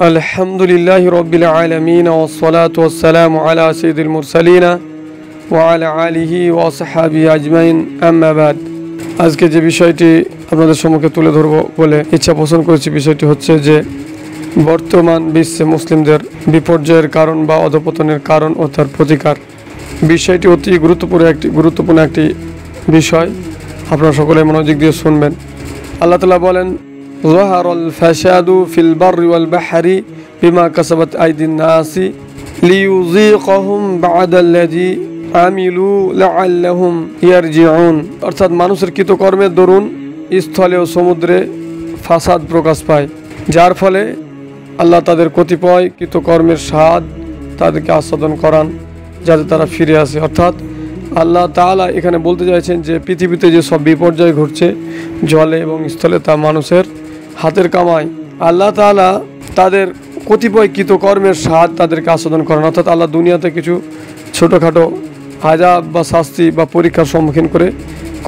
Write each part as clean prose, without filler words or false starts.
আলহামদুলিল্লাহি রাব্বিল আলামিন ওয়াস সালাতু ওয়াস সালামু আলা সাইয়্যিদিল মুরসালিন ওয়া আলা আলিহি ওয়া আসহাবিহি আজমাইন, আম্মা বাদ। আজকে যে বিষয়টি আপনাদের সম্মুখে তুলে ধরব বলে ইচ্ছা পোষণ করেছি, বিষয়টি হচ্ছে যে বর্তমান বিশ্বে মুসলিমদের বিপর্যয়ের কারণ বা অধঃপতনের কারণ ও তার প্রতিকার। বিষয়টি অতি গুরুত্বপূর্ণ একটি বিষয়, আপনারা সকলে মনোযোগ দিয়ে শুনবেন। আল্লাহ তাআলা বলেন, যাহারাল ফাসাদু ফিল বাররি ওয়াল বাহরি বিমা কাসাবাত আইদিন নাসি লিইউযীকাহুম বা'দাল্লাযী আমিলু লাআল্লাহুম ইয়ারজিউন। অর্থাৎ মানুষের কৃতকর্মের দরুন স্থলে ও সমুদ্রে ফাসাদ প্রকাশ পায়, যার ফলে আল্লাহ তাদের কতিপয় কৃতকর্মের স্বাদ তাদেরকে আস্বাদন করান যাতে তারা ফিরে আসে। অর্থাৎ আল্লাহ তাআলা এখানে বলতে চাইছেন যে পৃথিবীতে যে সব বিপর্যয় ঘটছে জলে এবং স্থলে, তা মানুষের হাতের কামাই। আল্লাহ তাআলা তাদের কতিপয় কৃতকর্মের স্বাদ তাদেরকে আস্বাদন করেন। অর্থাৎ আল্লাহ দুনিয়াতে কিছু ছোটোখাটো আযাব বা শাস্তি বা পরীক্ষার সম্মুখীন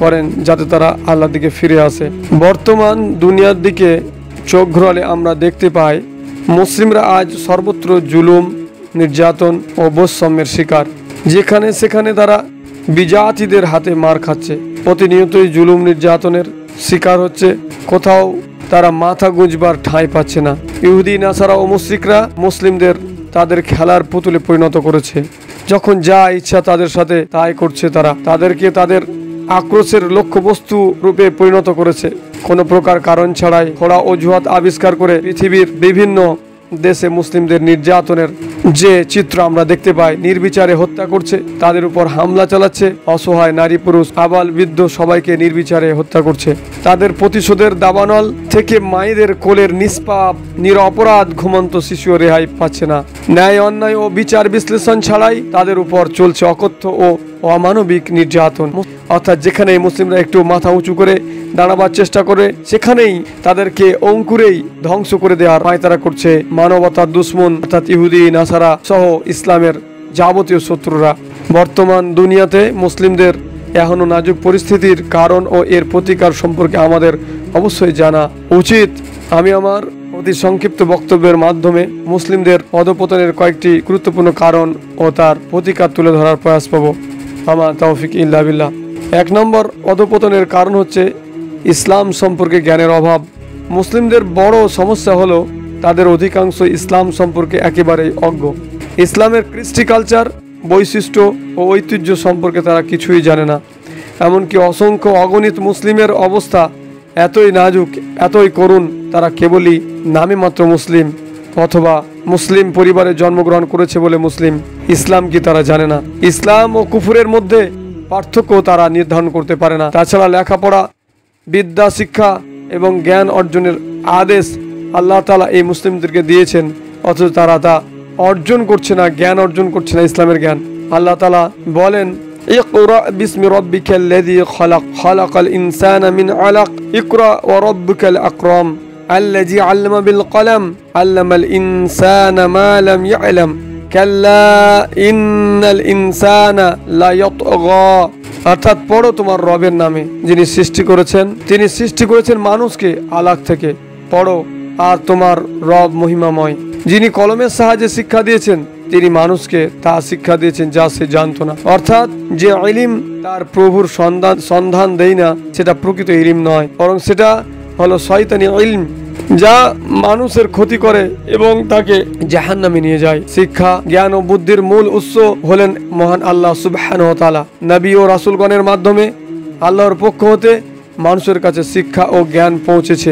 করেন যাতে তারা আল্লাহর দিকে ফিরে আসে। বর্তমান দুনিয়ার দিকে চোখ ঘোরালে আমরা দেখতে পাই মুসলিমরা আজ সর্বত্র জুলুম, নির্যাতন ও বৈষম্যের শিকার। যেখানে সেখানে তারা বিজাতিদের হাতে মার খাচ্ছে, প্রতিনিয়তই জুলুম নির্যাতনের শিকার হচ্ছে। কোথাও তারা মাথা গুঁজবার ঠাঁই পাচ্ছে না। ইহুদি, নাসারা ও মুশরিকরা মুসলিমদের তাদের খেলার পুতুলে পরিণত করেছে। যখন যা ইচ্ছা তাদের সাথে তাই করছে, তারা তাদেরকে তাদের আক্রোশের লক্ষ্যবস্তু রূপে পরিণত করেছে। কোনো প্রকার কারণ ছাড়াই খোড়া অজুহাত আবিষ্কার করে পৃথিবীর বিভিন্ন দেশে মুসলিমদের নির্যাতনের যে চিত্র আমরা দেখতে পাই, নির্বিচারে হত্যা করছে, তাদের উপর হামলা চালাচ্ছে, অসহায় নারী পুরুষ আবাল বৃদ্ধ সবাইকে নির্বিচারে হত্যা করছে। তাদের প্রতিশোধের দাবানল থেকে মায়েদের কোলের নিষ্পাপ নিরপরাধ ঘুমন্ত শিশুও রেহাই পাচ্ছে না। ন্যায়, অন্যায় ও বিচার বিশ্লেষণ ছাড়াই তাদের উপর চলছে অকথ্য ও অমানবিক নির্যাতন। অর্থাৎ যেখানেই মুসলিমরা একটু মাথা উঁচু করে দাঁড়াবার চেষ্টা করে, সেখানেই তাদেরকে অঙ্কুরেই ধ্বংস করে দেওয়ার পায়তারা করছে মানবতার দুশ্মন, অর্থাৎ ইহুদি, নাসারা সহ ইসলামের যাবতীয় শত্রুরা। বর্তমান দুনিয়াতে মুসলিমদের এখনো নাজুক পরিস্থিতির কারণ ও এর প্রতিকার সম্পর্কে আমাদের অবশ্যই জানা উচিত। আমি আমার অতি সংক্ষিপ্ত বক্তব্যের মাধ্যমে মুসলিমদের অধঃপতনের কয়েকটি গুরুত্বপূর্ণ কারণ ও তার প্রতিকার তুলে ধরার প্রয়াস পাব। আমার তৌফিক ইল্লা বিল্লাহ। 1 নম্বর অধঃপতনের কারণ হচ্ছে ইসলাম সম্পর্কে জ্ঞানের অভাব। মুসলিমদের বড় সমস্যা হলো তাদের অধিকাংশ ইসলাম সম্পর্কে একেবারেই অজ্ঞ। ইসলামের কৃষ্টি কালচার, বৈশিষ্ট্য ও ঐতিহ্য সম্পর্কে তারা কিছুই জানে না। এমনকি অসংখ্য অগণিত মুসলিমের অবস্থা এতই নাজুক, এতই করুণ, তারা কেবলই নামে মাত্র মুসলিম অথবা মুসলিম পরিবারে জন্মগ্রহণ করেছে বলে মুসলিম, ইসলাম কি তারা জানে না। ইসলাম ও কুফরের মধ্যে পার্থক্য তারা নির্ধারণ করতে পারে না। তাছাড়া লেখাপড়া, বিদ্যা, শিক্ষা এবং জ্ঞান অর্জনের আদেশ আল্লাহ তাআলা এই মুসলিমদেরকে দিয়েছেন, অথচ তারা তা অর্জন করছে না, জ্ঞান অর্জন করছে না, ইসলামের জ্ঞান। আল্লাহ তাআলা বলেন, ইকরা বিসমি রাব্বিকাল্লাযী খালাক, খালাকাল ইনসানা মিন আলাক, ইকরা ওয়া রাব্বুকাল আকরাম, আল্লাযী আল্লামা বিল কলম, আল্লামাল ইনসানা মা লাম ইয়ালাম, কাল্লা ইন্নাল ইনসানা লা ইয়াতগা। অর্থাৎ পড়ো তোমার রবের নামে, যিনি সৃষ্টি করেছেন, তিনি সৃষ্টি করেছেন মানুষকে আলাক থেকে। পড়ো, আর তোমার রব মহিমাময়, যিনি কলমের সাহায্যে শিক্ষা দিয়েছেন, তিনি মানুষকে তা শিক্ষা দিয়েছেন যা সে জানতো না। অর্থাৎ যে ইলম তার প্রভুর সন্ধান দেয় না, সেটা প্রকৃত ইলম নয়, বরং সেটা হলো শয়তানি ইলম, যা মানুষের ক্ষতি করে এবং তাকে জাহান্নামে নিয়ে যায়। শিক্ষা, জ্ঞান ও বুদ্ধির মূল উৎস হলেন মহান আল্লাহ সুবহানাহু ওয়া তাআলা। নবী ও রাসূলগণের মাধ্যমে আল্লাহর পক্ষ হতে মানুষের কাছে শিক্ষা ও জ্ঞান পৌঁছেছে।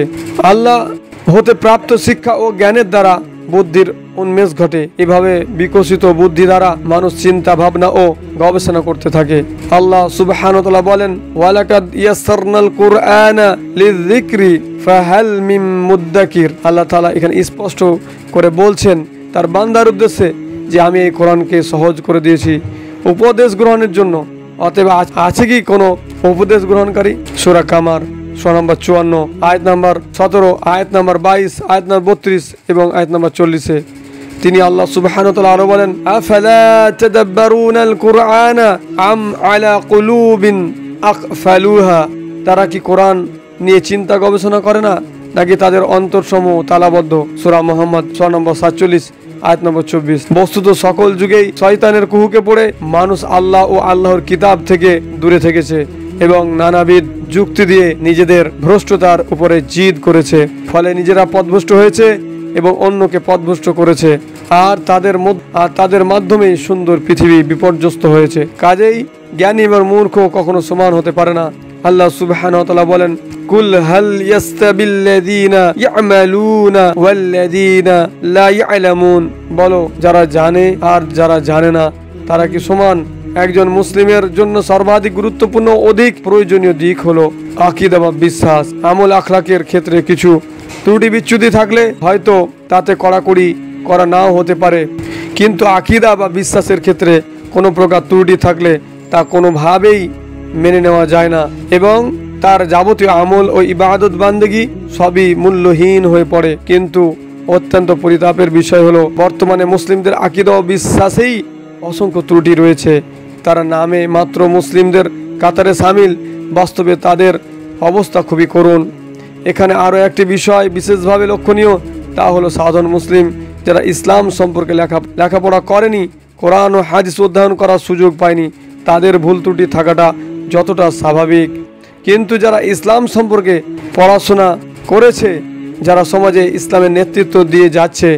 আল্লাহ হতে প্রাপ্ত শিক্ষা ও জ্ঞানের দ্বারা বুদ্ধির উন্মেষ ঘটে। এভাবে বিকশিত বুদ্ধি দ্বারা মানুষ চিন্তা, ভাবনা ও গবেষণা করতে থাকে। আল্লাহ সুবহানাহু ওয়া তাআলা বলেন, ওয়ালাকাদ ইয়াসসারনাল কুরআনা লিযিকরি ফাহাল মিন মুদ্দাকির। আল্লাহ তাআলা এখানে স্পষ্ট করে বলছেন তার বান্দার উদ্দেশ্যে যে আমি এই কোরআনকে সহজ করে দিয়েছি উপদেশ গ্রহণের জন্য। অতএব আছে কি কোনো উপদেশ গ্রহণকারী? সূরা কামার সূরা নম্বর 54, আয়াত নম্বর 17, আয়াত নম্বর 22, আয়াত নম্বর 32 এবং আয়াত নম্বর 40-এ তিনি আল্লাহ সুবহানাহু ওয়া তাআলা আরো বলেন, আফালা তাদাব্বারুনাল কুরআনা আম আলা কুলুবিন আকফালুহা। তারা কি কোরআন নিয়ে চিন্তা গবেষণা করে না, নাকি তাদের অন্তরসমূহ তালাবদ্ধ। সূরা মুহাম্মদ 6 নম্বর 47 আয়াত নম্বর 24। বস্তুত সকল যুগেই শয়তানের কুহুকে পড়ে মানুষ আল্লাহ ও আল্লাহর কিতাব থেকে দূরে থেকেছে এবং নানাবিধ যুক্তি দিয়ে নিজেদের ভ্রষ্টতার উপরে জিদ করেছে, ফলে নিজেরা পথভ্রষ্ট হয়েছে এবং অন্যকে পথভ্রষ্ট করেছে, আর তাদের মাধ্যমেই সুন্দর পৃথিবী বিপর্যস্ত হয়েছে। কাজেই জ্ঞানী এবং মূর্খ কখনো সমান হতে পারে না। আল্লাহ সুবহানাহু ওয়া তাআলা বলেন, কুল হাল ইয়াস্তাবিল্লাযীনা ইয়ামালুনা ওয়াল্লাযীনা লা ইয়ালামুন, বলো যারা জানে আর যারা জানে না তারা কি সমান? একজন মুসলিমের জন্য সর্বাধিক গুরুত্বপূর্ণ অধিক প্রয়োজনীয় দিক হলো আকীদা বা বিশ্বাস। আমল আখলাকের ক্ষেত্রে কিছু ত্রুটি বিচ্যুতি থাকলে হয়তো তাতে কড়াকড়ি করা নাও হতে পারে, কিন্তু আকীদা বা বিশ্বাসের ক্ষেত্রে কোনো প্রকার ত্রুটি থাকলে তা কোনোভাবেই মেনে নেওয়া যায় না এবং তার যাবতীয় আমল ও ইবাদত বান্দেগী সবই মূল্যহীন হয়ে পড়ে। কিন্তু অত্যন্ত পরিতাপের বিষয় হলো বর্তমানে মুসলিমদের আকীদা ও বিশ্বাসেই অসংখ্য ত্রুটি রয়েছে। তারা নামে মাত্র মুসলিমদের কাতারে সামিল, বাস্তবে তাদের অবস্থা খুবই করুণ। এখানে আরও একটি বিষয় বিশেষভাবে লক্ষণীয়, তা হলো সাধারণ মুসলিম যারা ইসলাম সম্পর্কে লেখাপড়া করেনি, কোরআন ও হাদিস অধ্যয়ন করার সুযোগ পায়নি, তাদের ভুল ত্রুটি থাকাটা যতটা স্বাভাবিক। কিন্তু যারা ইসলাম সম্পর্কে পড়াশোনা করেছে, যারা সমাজে ইসলামের নেতৃত্ব দিয়ে যাচ্ছে,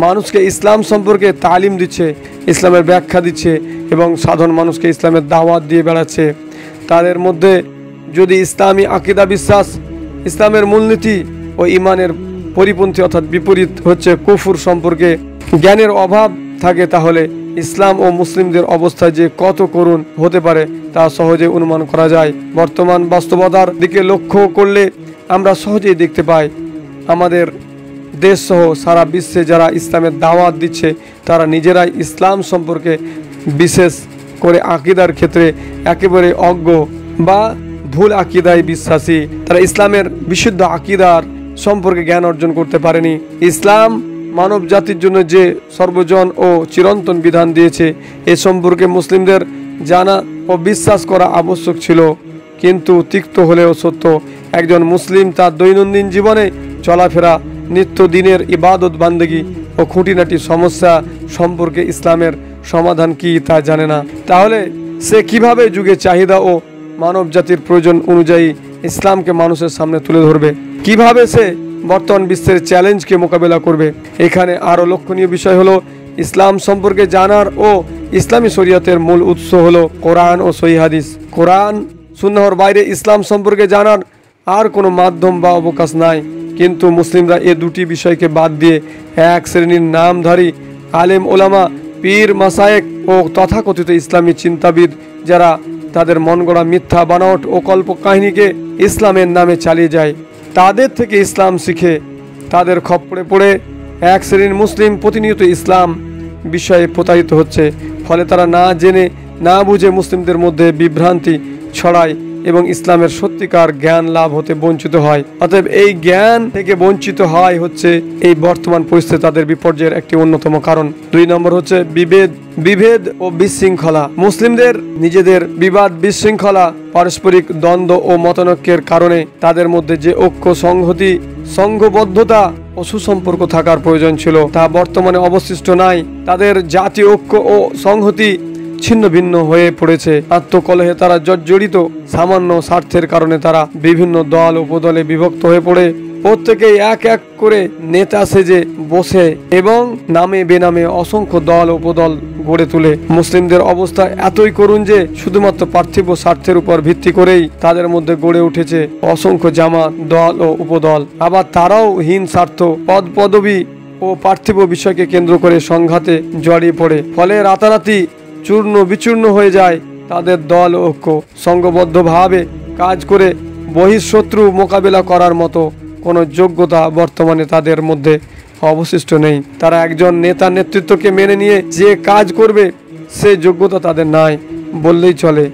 মানুষকে ইসলাম সম্পর্কে তালিম দিচ্ছে, ইসলামের ব্যাখ্যা দিচ্ছে এবং সাধারণ মানুষকে ইসলামের দাওয়াত দিয়ে বেড়াচ্ছে, তাদের মধ্যে যদি ইসলামী আকীদা বিশ্বাস, ইসলামের মূলনীতি ও ইমানের পরিপন্থী অর্থাৎ বিপরীত হচ্ছে কুফর সম্পর্কে জ্ঞানের অভাব থাকে, তাহলে ইসলাম ও মুসলিমদের অবস্থা যে কত করুণ হতে পারে তা সহজে অনুমান করা যায়। বর্তমান বাস্তবতার দিকে লক্ষ্য করলে আমরা সহজেই দেখতে পাই আমাদের দেশ সহ সারা বিশ্বে যারা ইসলামের দাওয়াত দিচ্ছে তারা নিজেরাই ইসলাম সম্পর্কে বিশেষ করে আকীদার ক্ষেত্রে একেবারে অজ্ঞ বা ভুল আকীদায় বিশ্বাসী। তারা ইসলামের বিশুদ্ধ আকীদার সম্পর্কে জ্ঞান অর্জন করতে পারেনি। ইসলাম মানব জাতির জন্য যে সর্বজন ও চিরন্তন বিধান দিয়েছে এ সম্পর্কে মুসলিমদের জানা ও বিশ্বাস করা আবশ্যক ছিল। কিন্তু তিক্ত হলেও সত্য, একজন মুসলিম তার দৈনন্দিন জীবনে চলাফেরা, নিত্যদিনের ইবাদত বান্দেগী ও খুঁটিনাটি সমস্যা সম্পর্কে ইসলামের সমাধান কি তা জানে না। তাহলে সে কিভাবে যুগের চাহিদা ও মানব জাতির প্রয়োজন অনুযায়ী ইসলামকে মানুষের সামনে তুলে ধরবে? কিভাবে সে বর্তমান বিশ্বের চ্যালেঞ্জকে মোকাবেলা করবে? এখানে আরও লক্ষণীয় বিষয় হলো ইসলাম সম্পর্কে জানার ও ইসলামী শরীয়তের মূল উৎস হলো কোরআন ও সহিহ হাদিস। কোরআন সুন্নাহর বাইরে ইসলাম সম্পর্কে জানার আর কোনো মাধ্যম বা অবকাশ নাই। কিন্তু মুসলিমরা এ দুটি বিষয়কে বাদ দিয়ে এক শ্রেণীর নামধারী আলেম ওলামা, পীর মাসায়েক ও তথাকথিত ইসলামী চিন্তাবিদ যারা তাদের মন গড়া মিথ্যা বানাওয়াট ও কল্প কাহিনীকে ইসলামের নামে চালিয়ে যায়, তাদের থেকে ইসলাম শিখে তাদের খপ্পরে পড়ে এক শ্রেণীর মুসলিম প্রতিনিয়ত ইসলাম বিষয়ে প্রতারিত হচ্ছে। ফলে তারা না জেনে না বুঝে মুসলিমদের মধ্যে বিভ্রান্তি ছড়ায় এবং ইসলামের সত্যিকার জ্ঞান লাভ হতে বঞ্চিত হয়। অতএব এই জ্ঞান থেকে বঞ্চিত হয় হচ্ছে এই বর্তমান পরিস্থিতি তাদের বিপর্যয়ের একটি অন্যতম কারণ। 2 নম্বর হচ্ছে বিভেদ ও বিশৃঙ্খলা। মুসলিমদের নিজেদের বিবাদ, বিশৃঙ্খলা, পারস্পরিক দ্বন্দ্ব ও মতানৈক্যের কারণে তাদের মধ্যে যে ঐক্য, সংহতি, সংঘবদ্ধতা ও সুসম্পর্ক থাকার প্রয়োজন ছিল তা বর্তমানে অবশিষ্ট নাই। তাদের জাতীয় ঐক্য ও সংহতি ছিন্ন ভিন্ন হয়ে পড়েছে। আত্মকলহে তারা জর্জরিত। সামান্য স্বার্থের কারণে তারা বিভিন্ন দল উপদলে বিভক্ত হয়ে পড়ে প্রত্যেকেই এক এক করে নেতা সেজে বসে এবং নামে বেনামে অসংখ্য দল উপদল গড়ে তোলে। মুসলিমদের অবস্থা এতই করুণ যে শুধুমাত্র পার্থিব স্বার্থের উপর ভিত্তি করেই তাদের মধ্যে গড়ে উঠেছে অসংখ্য জামাত, দল ও উপদল। আবার তারাও হীন স্বার্থ, পদ পদবী ও পার্থিব বিষয়কে কেন্দ্র করে সংঘাতে জড়িয়ে পড়ে। ফলে রাতারাতি চূর্ণ বিচূর্ণ হয়ে যায় তাদের দল ঐক্য। সংঘবদ্ধভাবে কাজ করে বহিঃশত্রু মোকাবেলা করার মতো কোনো যোগ্যতা বর্তমানে তাদের মধ্যে অবশিষ্ট নেই। তারা একজন নেতার নেতৃত্বকে মেনে নিয়ে যে কাজ করবে সে যোগ্যতা তাদের নাই বললেই চলে।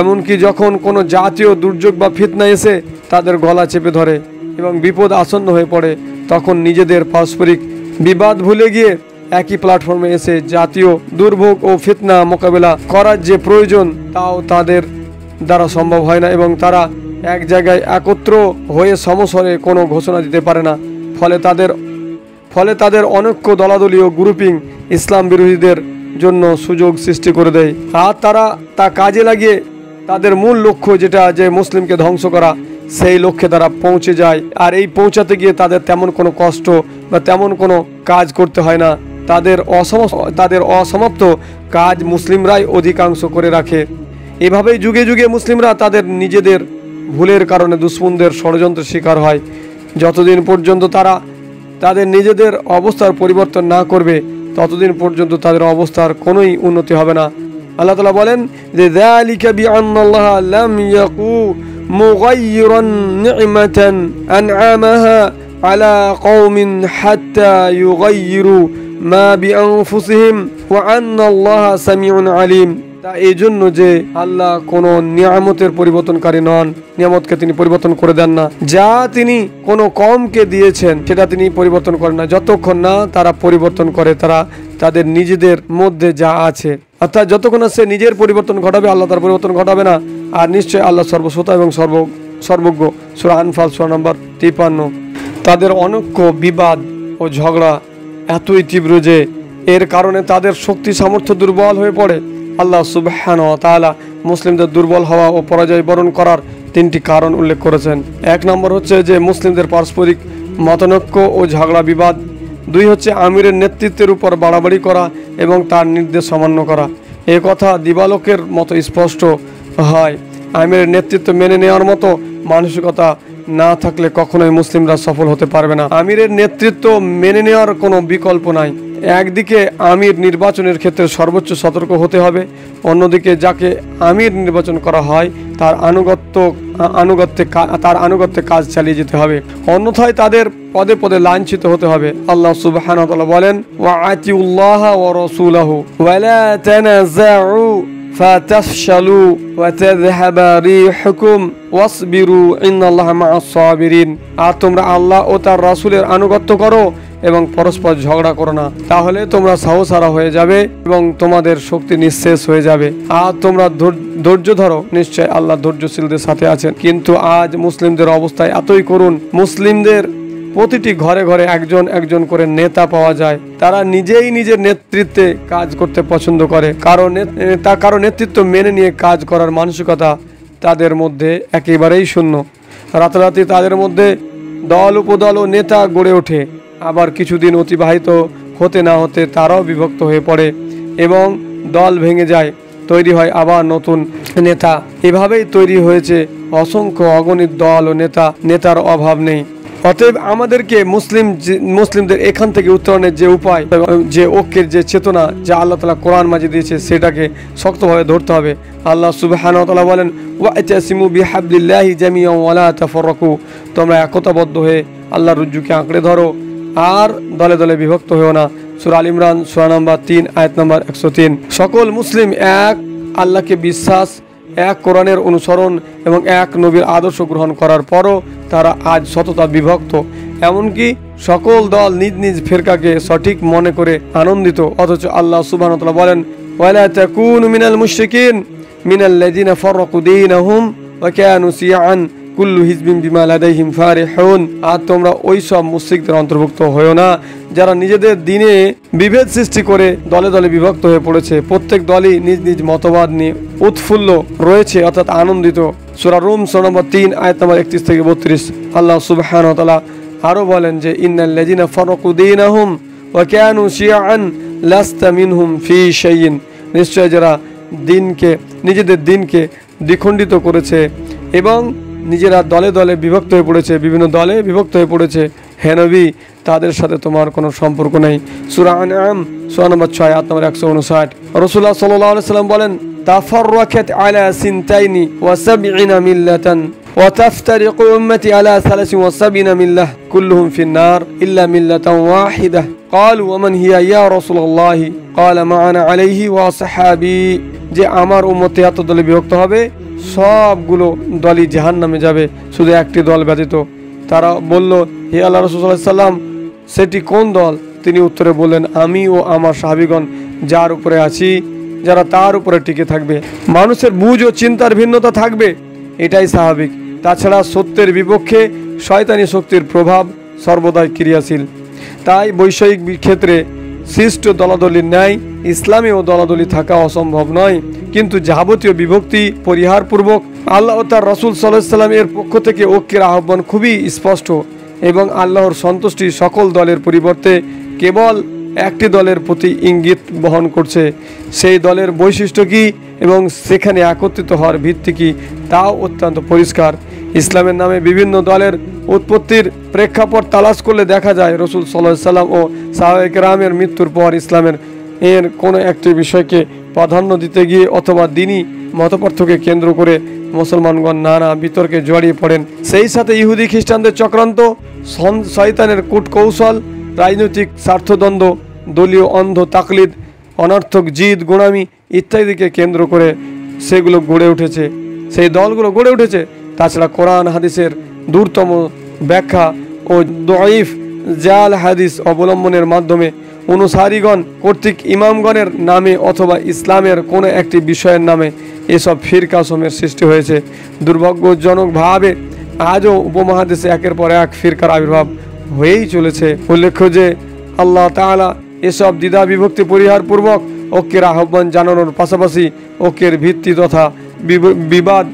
এমনকি যখন কোনো জাতীয় দুর্যোগ বা ফিতনা এসে তাদের গলা চেপে ধরে এবং বিপদ আসন্ন হয়ে পড়ে, তখন নিজেদের পারস্পরিক বিবাদ ভুলে গিয়ে একই প্ল্যাটফর্মে এসে জাতীয় দুর্ভোগ ও ফিতনা মোকাবেলা করার যে প্রয়োজন তাও তাদের দ্বারা সম্ভব হয় না এবং তারা এক জায়গায় একত্র হয়ে সমস্বরে কোনো ঘোষণা দিতে পারে না। ফলে তাদের অনৈক্য দলাদলি ও গ্রুপিং ইসলাম বিরোধীদের জন্য সুযোগ সৃষ্টি করে দেয়। আর তারা তা কাজে লাগিয়ে তাদের মূল লক্ষ্য, যেটা যে মুসলিমকে ধ্বংস করা, সেই লক্ষ্যে তারা পৌঁছে যায়। আর এই পৌঁছাতে গিয়ে তাদের তেমন কোনো কষ্ট বা তেমন কোনো কাজ করতে হয় না। তাদের অসমাপ্ত কাজ মুসলিমরাই অধিকাংশ করে রাখে। এভাবেই যুগে যুগে মুসলিমরা তাদের নিজেদের ভুলের কারণে দুশমনদের ষড়যন্ত্রের শিকার হয়। যতদিন পর্যন্ত তারা তাদের নিজেদের অবস্থার পরিবর্তন না করবে, ততদিন পর্যন্ত তাদের অবস্থার কোনোই উন্নতি হবে না। আল্লাহ তাআলা বলেন যে যালিকা বিআন্নাল্লাহা লাম ইয়াকু মুগায়্য়িরান নি'মাতান আন'আমাহা আলা কওমিন হাত্তা ইউগায়্য়িরু মা বিআনফুসিহিম ওয়া আন্নাল্লাহা সামিউন আলিম। তা এই জন্য যে আল্লাহ কোনো নিয়ামতের পরিবর্তনকারী নন, নিয়ামতকে তিনি পরিবর্তন করে দেন না। যা তিনি কোনো কওমকে দিয়েছেন সেটা তিনি পরিবর্তন করেন না, যতক্ষণ না তারা পরিবর্তন করে তারা তাদের নিজেদের মধ্যে যা আছে। অর্থাৎ যতক্ষণ না সে নিজের পরিবর্তন ঘটাবে, আল্লাহ তার পরিবর্তন ঘটাবে না। আর নিশ্চয়ই আল্লাহ সর্বশ্রোতা এবং সর্বজ্ঞ। সূরা আনফাল সূরা নম্বর 53। তাদের অনৈক্য, বিবাদ ও ঝগড়া এতই তীব্র যে এর কারণে তাদের শক্তি সামর্থ্য দুর্বল হয়ে পড়ে। আল্লাহ সুবহানাহু ওয়া তাআলা মুসলিমদের দুর্বল হওয়া ও পরাজয় বরণ করার 3টি কারণ উল্লেখ করেছেন। 1 নম্বর হচ্ছে যে মুসলিমদের পারস্পরিক মতানৈক্য ও ঝগড়া বিবাদ। 2 হচ্ছে আমিরের নেতৃত্বের উপর বাড়াবাড়ি করা এবং তার নির্দেশ অমান্য করা। এ কথা দিবালোকের মতো স্পষ্ট হয়। আমিরের নেতৃত্ব মেনে নেওয়ার মতো মানসিকতা না থাকলে কখনোই মুসলিমরা সফল হতে পারবে না। আমিরের নেতৃত্ব মেনে নেওয়ার কোনো বিকল্প নাই। একদিকে আমির নির্বাচনের ক্ষেত্রে সর্বোচ্চ সতর্ক হতে হবে, অন্যদিকে যাকে আমির নির্বাচন করা হয় তার আনুগত্যে কাজ চালিয়ে যেতে হবে, অন্যথায় তাদের পদে পদে লাঞ্ছিত হতে হবে। আল্লাহ সুবহানাহু ওয়া তাআলা বলেন ওয়া আতিউল্লাহা ওয়া রাসূলাহু ওয়া লা তানাযাউ ফাতাফশালু ওয়া তাযহাবা রিহুকুম ওয়াসবিরু ইন্নাল্লাহা মা'আস সাবিরিন। আর তোমরা আল্লাহ ও তার রাসূলের আনুগত্য করো এবং পরস্পর ঝগড়া করো না, তাহলে তোমরা সাহসহারা হয়ে যাবে এবং তোমাদের শক্তি নিঃশেষ হয়ে যাবে। আর তোমরা ধৈর্য ধরো, নিশ্চয় আল্লাহ ধৈর্যশীলদের সাথে আছেন। কিন্তু আজ মুসলিমদের অবস্থায় এতই করুণ। মুসলিমদের প্রতিটি ঘরে ঘরে একজন একজন করে নেতা পাওয়া যায়। তারা নিজেই নিজের নেতৃত্বে কাজ করতে পছন্দ করে, কারণ নেতৃত্ব মেনে নিয়ে কাজ করার মানসিকতা তাদের মধ্যে একেবারেই শূন্য। রাতারাতি তাদের মধ্যে দল উপদল ও নেতা গড়ে ওঠে, আবার কিছুদিন অতিবাহিত হতে না হতে তারাও বিভক্ত হয়ে পড়ে এবং দল ভেঙে যায়, তৈরি হয় আবার নতুন নেতা। এভাবেই তৈরি হয়েছে অসংখ্য অগণিত দল ও নেতার অভাব নেই। অতএব আমাদেরকে মুসলিমদের এখান থেকে উত্তরণের যে উপায়, যে ঐক্যের যে চেতনা যা আল্লাহ তাআলা কোরআন মাজিদে দিয়েছে সেটাকে শক্তভাবে ধরতে হবে। আল্লাহ সুবহানাহু ওয়া তাআলা বলেন ওয়া'তাসিমু বিহাবলিল্লাহি জামিআন ওয়া লা তাফাররাকু। তোমরা একতাবদ্ধ হয়ে আল্লাহর রজ্জুকে আঁকড়ে ধরো আর দলে দলে বিভক্ত হও না। সূরা আল ইমরান সূরা নম্বর 3 আয়াত নম্বর 103। সকল মুসলিম এক আল্লাহকে বিশ্বাস, এক কোরআনের অনুসরণ এবং এক নবীর আদর্শ গ্রহণ করার পরও তারা আজ শততা বিভক্ত। এমনকি সকল দল নিজ নিজ ফিরকাকে সঠিক মনে করে আনন্দিত, অথচ আল্লাহ সুবহানাহু ওয়া তাআলা বলেন ওয়ালা তাকুনু মিনাল মুশরিকিন মিনাল্লাযিনা ফাররাকু দীনাহুম ওয়া কানু শিয়াআন কুল্লু হিজবিন বিমা লাদাইহিম ফারিহুন। আর তোমরা ওই সব মুশরিকদের অন্তর্ভুক্ত হয়ো না যারা নিজেদের দিনে বিভেদ সৃষ্টি করে দলে দলে বিভক্ত হয়ে পড়েছে। প্রত্যেক দলই নিজ নিজ মতবাদ নিয়ে উৎফুল্ল রয়েছে, অর্থাৎ আনন্দিত। সূরা রুম সূরা নম্বর 3 আয়াত নম্বর 31 থেকে 32। আল্লাহ সুবহানাহু ওয়া তাআলা আরো বলেন যে ইন্নাল্লাযিনা ফাররাকু দীনাহুম ওয়া কানু শিয়াআন লাস্তা মিনহুম ফি শাইইন। নিশ্চয় যারা নিজেদের দিনকে দ্বিখণ্ডিত করেছে এবং নিজেরা দলে দলে বিভক্ত হয়ে পড়েছে, বিভিন্ন দলে বিভক্ত হয়ে পড়েছে, হে নবী তাদের সাথে তোমার কোনো সম্পর্ক নেই। সূরা আনআম সূরা নম্বর 6 আয়াত নম্বর 159। রাসূলুল্লাহ সাল্লাল্লাহু আলাইহি ওয়াসাল্লাম বলেন তাফাররাকাত আলা সিনতাইনি ওয়া সাবঈনা মিল্লাতান ওয়া তাফতারিকু উম্মতি আলা 73 মিল্লাহ কুল্লুহুম ফিন-নার ইল্লা মিল্লাতান ওয়াহিদাহ। ক্বালু ওয়া মান হিয়া ইয়া রাসূলুল্লাহ? ক্বালা মা'আনা আলাইহি ওয়া আসহাবি। যে আমার উম্মত এত দলে বিভক্ত হবে, সবগুলো দলই জাহান্নামে যাবে, শুধু একটি দল ব্যতীত। তারা বলল হে আল্লাহ রাসূল সাল্লাল্লাহু আলাইহি ওয়াসাল্লাম, সেটি কোন দল? তিনি উত্তরে বললেন আমি ও আমার সাহাবীগণ যার উপরে আছি, যারা তার উপরে টিকে থাকবে। মানুষের বুঝ ও চিন্তার ভিন্নতা থাকবে, এটাই স্বাভাবিক। তাছাড়া সত্যের বিপক্ষে শয়তানি শক্তির প্রভাব সর্বদাই ক্রিয়াশীল। তাই বৈষয়িক ক্ষেত্রে সৃষ্ট দলাদলির ন্যায় ইসলামেও দলাদলি থাকা অসম্ভব নয়। কিন্তু যাবতীয় বিভক্তি পরিহারপূর্বক আল্লাহ ও তার রসুল সাল্লাল্লাহু আলাইহি ওয়াসাল্লাম এর পক্ষ থেকে ঐক্যের আহ্বান খুবই স্পষ্ট এবং আল্লাহর সন্তুষ্টি সকল দলের পরিবর্তে কেবল একটি দলের প্রতি ইঙ্গিত বহন করছে। সেই দলের বৈশিষ্ট্য কী এবং সেখানে একত্রিত হওয়ার ভিত্তি কী তাও অত্যন্ত পরিষ্কার। ইসলামের নামে বিভিন্ন দলের উৎপত্তির প্রেক্ষাপট তালাশ করলে দেখা যায় রসুল সাল্লাল্লাহু আলাইহি ওয়াসাল্লাম ও সাহাবায়ে কেরামের মৃত্যুর পর ইসলামের কোনো একটি বিষয়কে প্রাধান্য দিতে গিয়ে অথবা দিনই মতপার্থক্যকে কেন্দ্র করে মুসলমানগণ নানা বিতর্কে জড়িয়ে পড়েন। সেই সাথে ইহুদি খ্রিস্টানদের চক্রান্ত, শয়তানের কূটকৌশল, রাজনৈতিক স্বার্থদ্বন্দ্ব, দলীয় অন্ধ তাকলিদ, অনর্থক জিদ গোড়ামি ইত্যাদিকে কেন্দ্র করে সেগুলো গড়ে উঠেছে, সেই দলগুলো গড়ে উঠেছে। তাছাড়া কোরআন হাদিসের দূরতম ব্যাখ্যা ও দঈফ জাল হাদিস অবলম্বনের মাধ্যমে অনুসারীগণ কর্তৃক ইমামগণের নামে অথবা ইসলামের কোনো একটি বিষয়ের নামে এসব ফিরকা সমূহের সৃষ্টি হয়েছে। দুর্ভাগ্যজনকভাবে আজও উপমহাদেশে একের পর এক ফিরকার আবির্ভাব হয়েই চলেছে। উল্লেখ্য যে আল্লাহ তাআলা এসব দ্বিধা বিভক্তি পরিহারপূর্বক ঐক্যের আহ্বান জানানোর পাশাপাশি ঐক্যের ভিত্তি তথা বিবাদ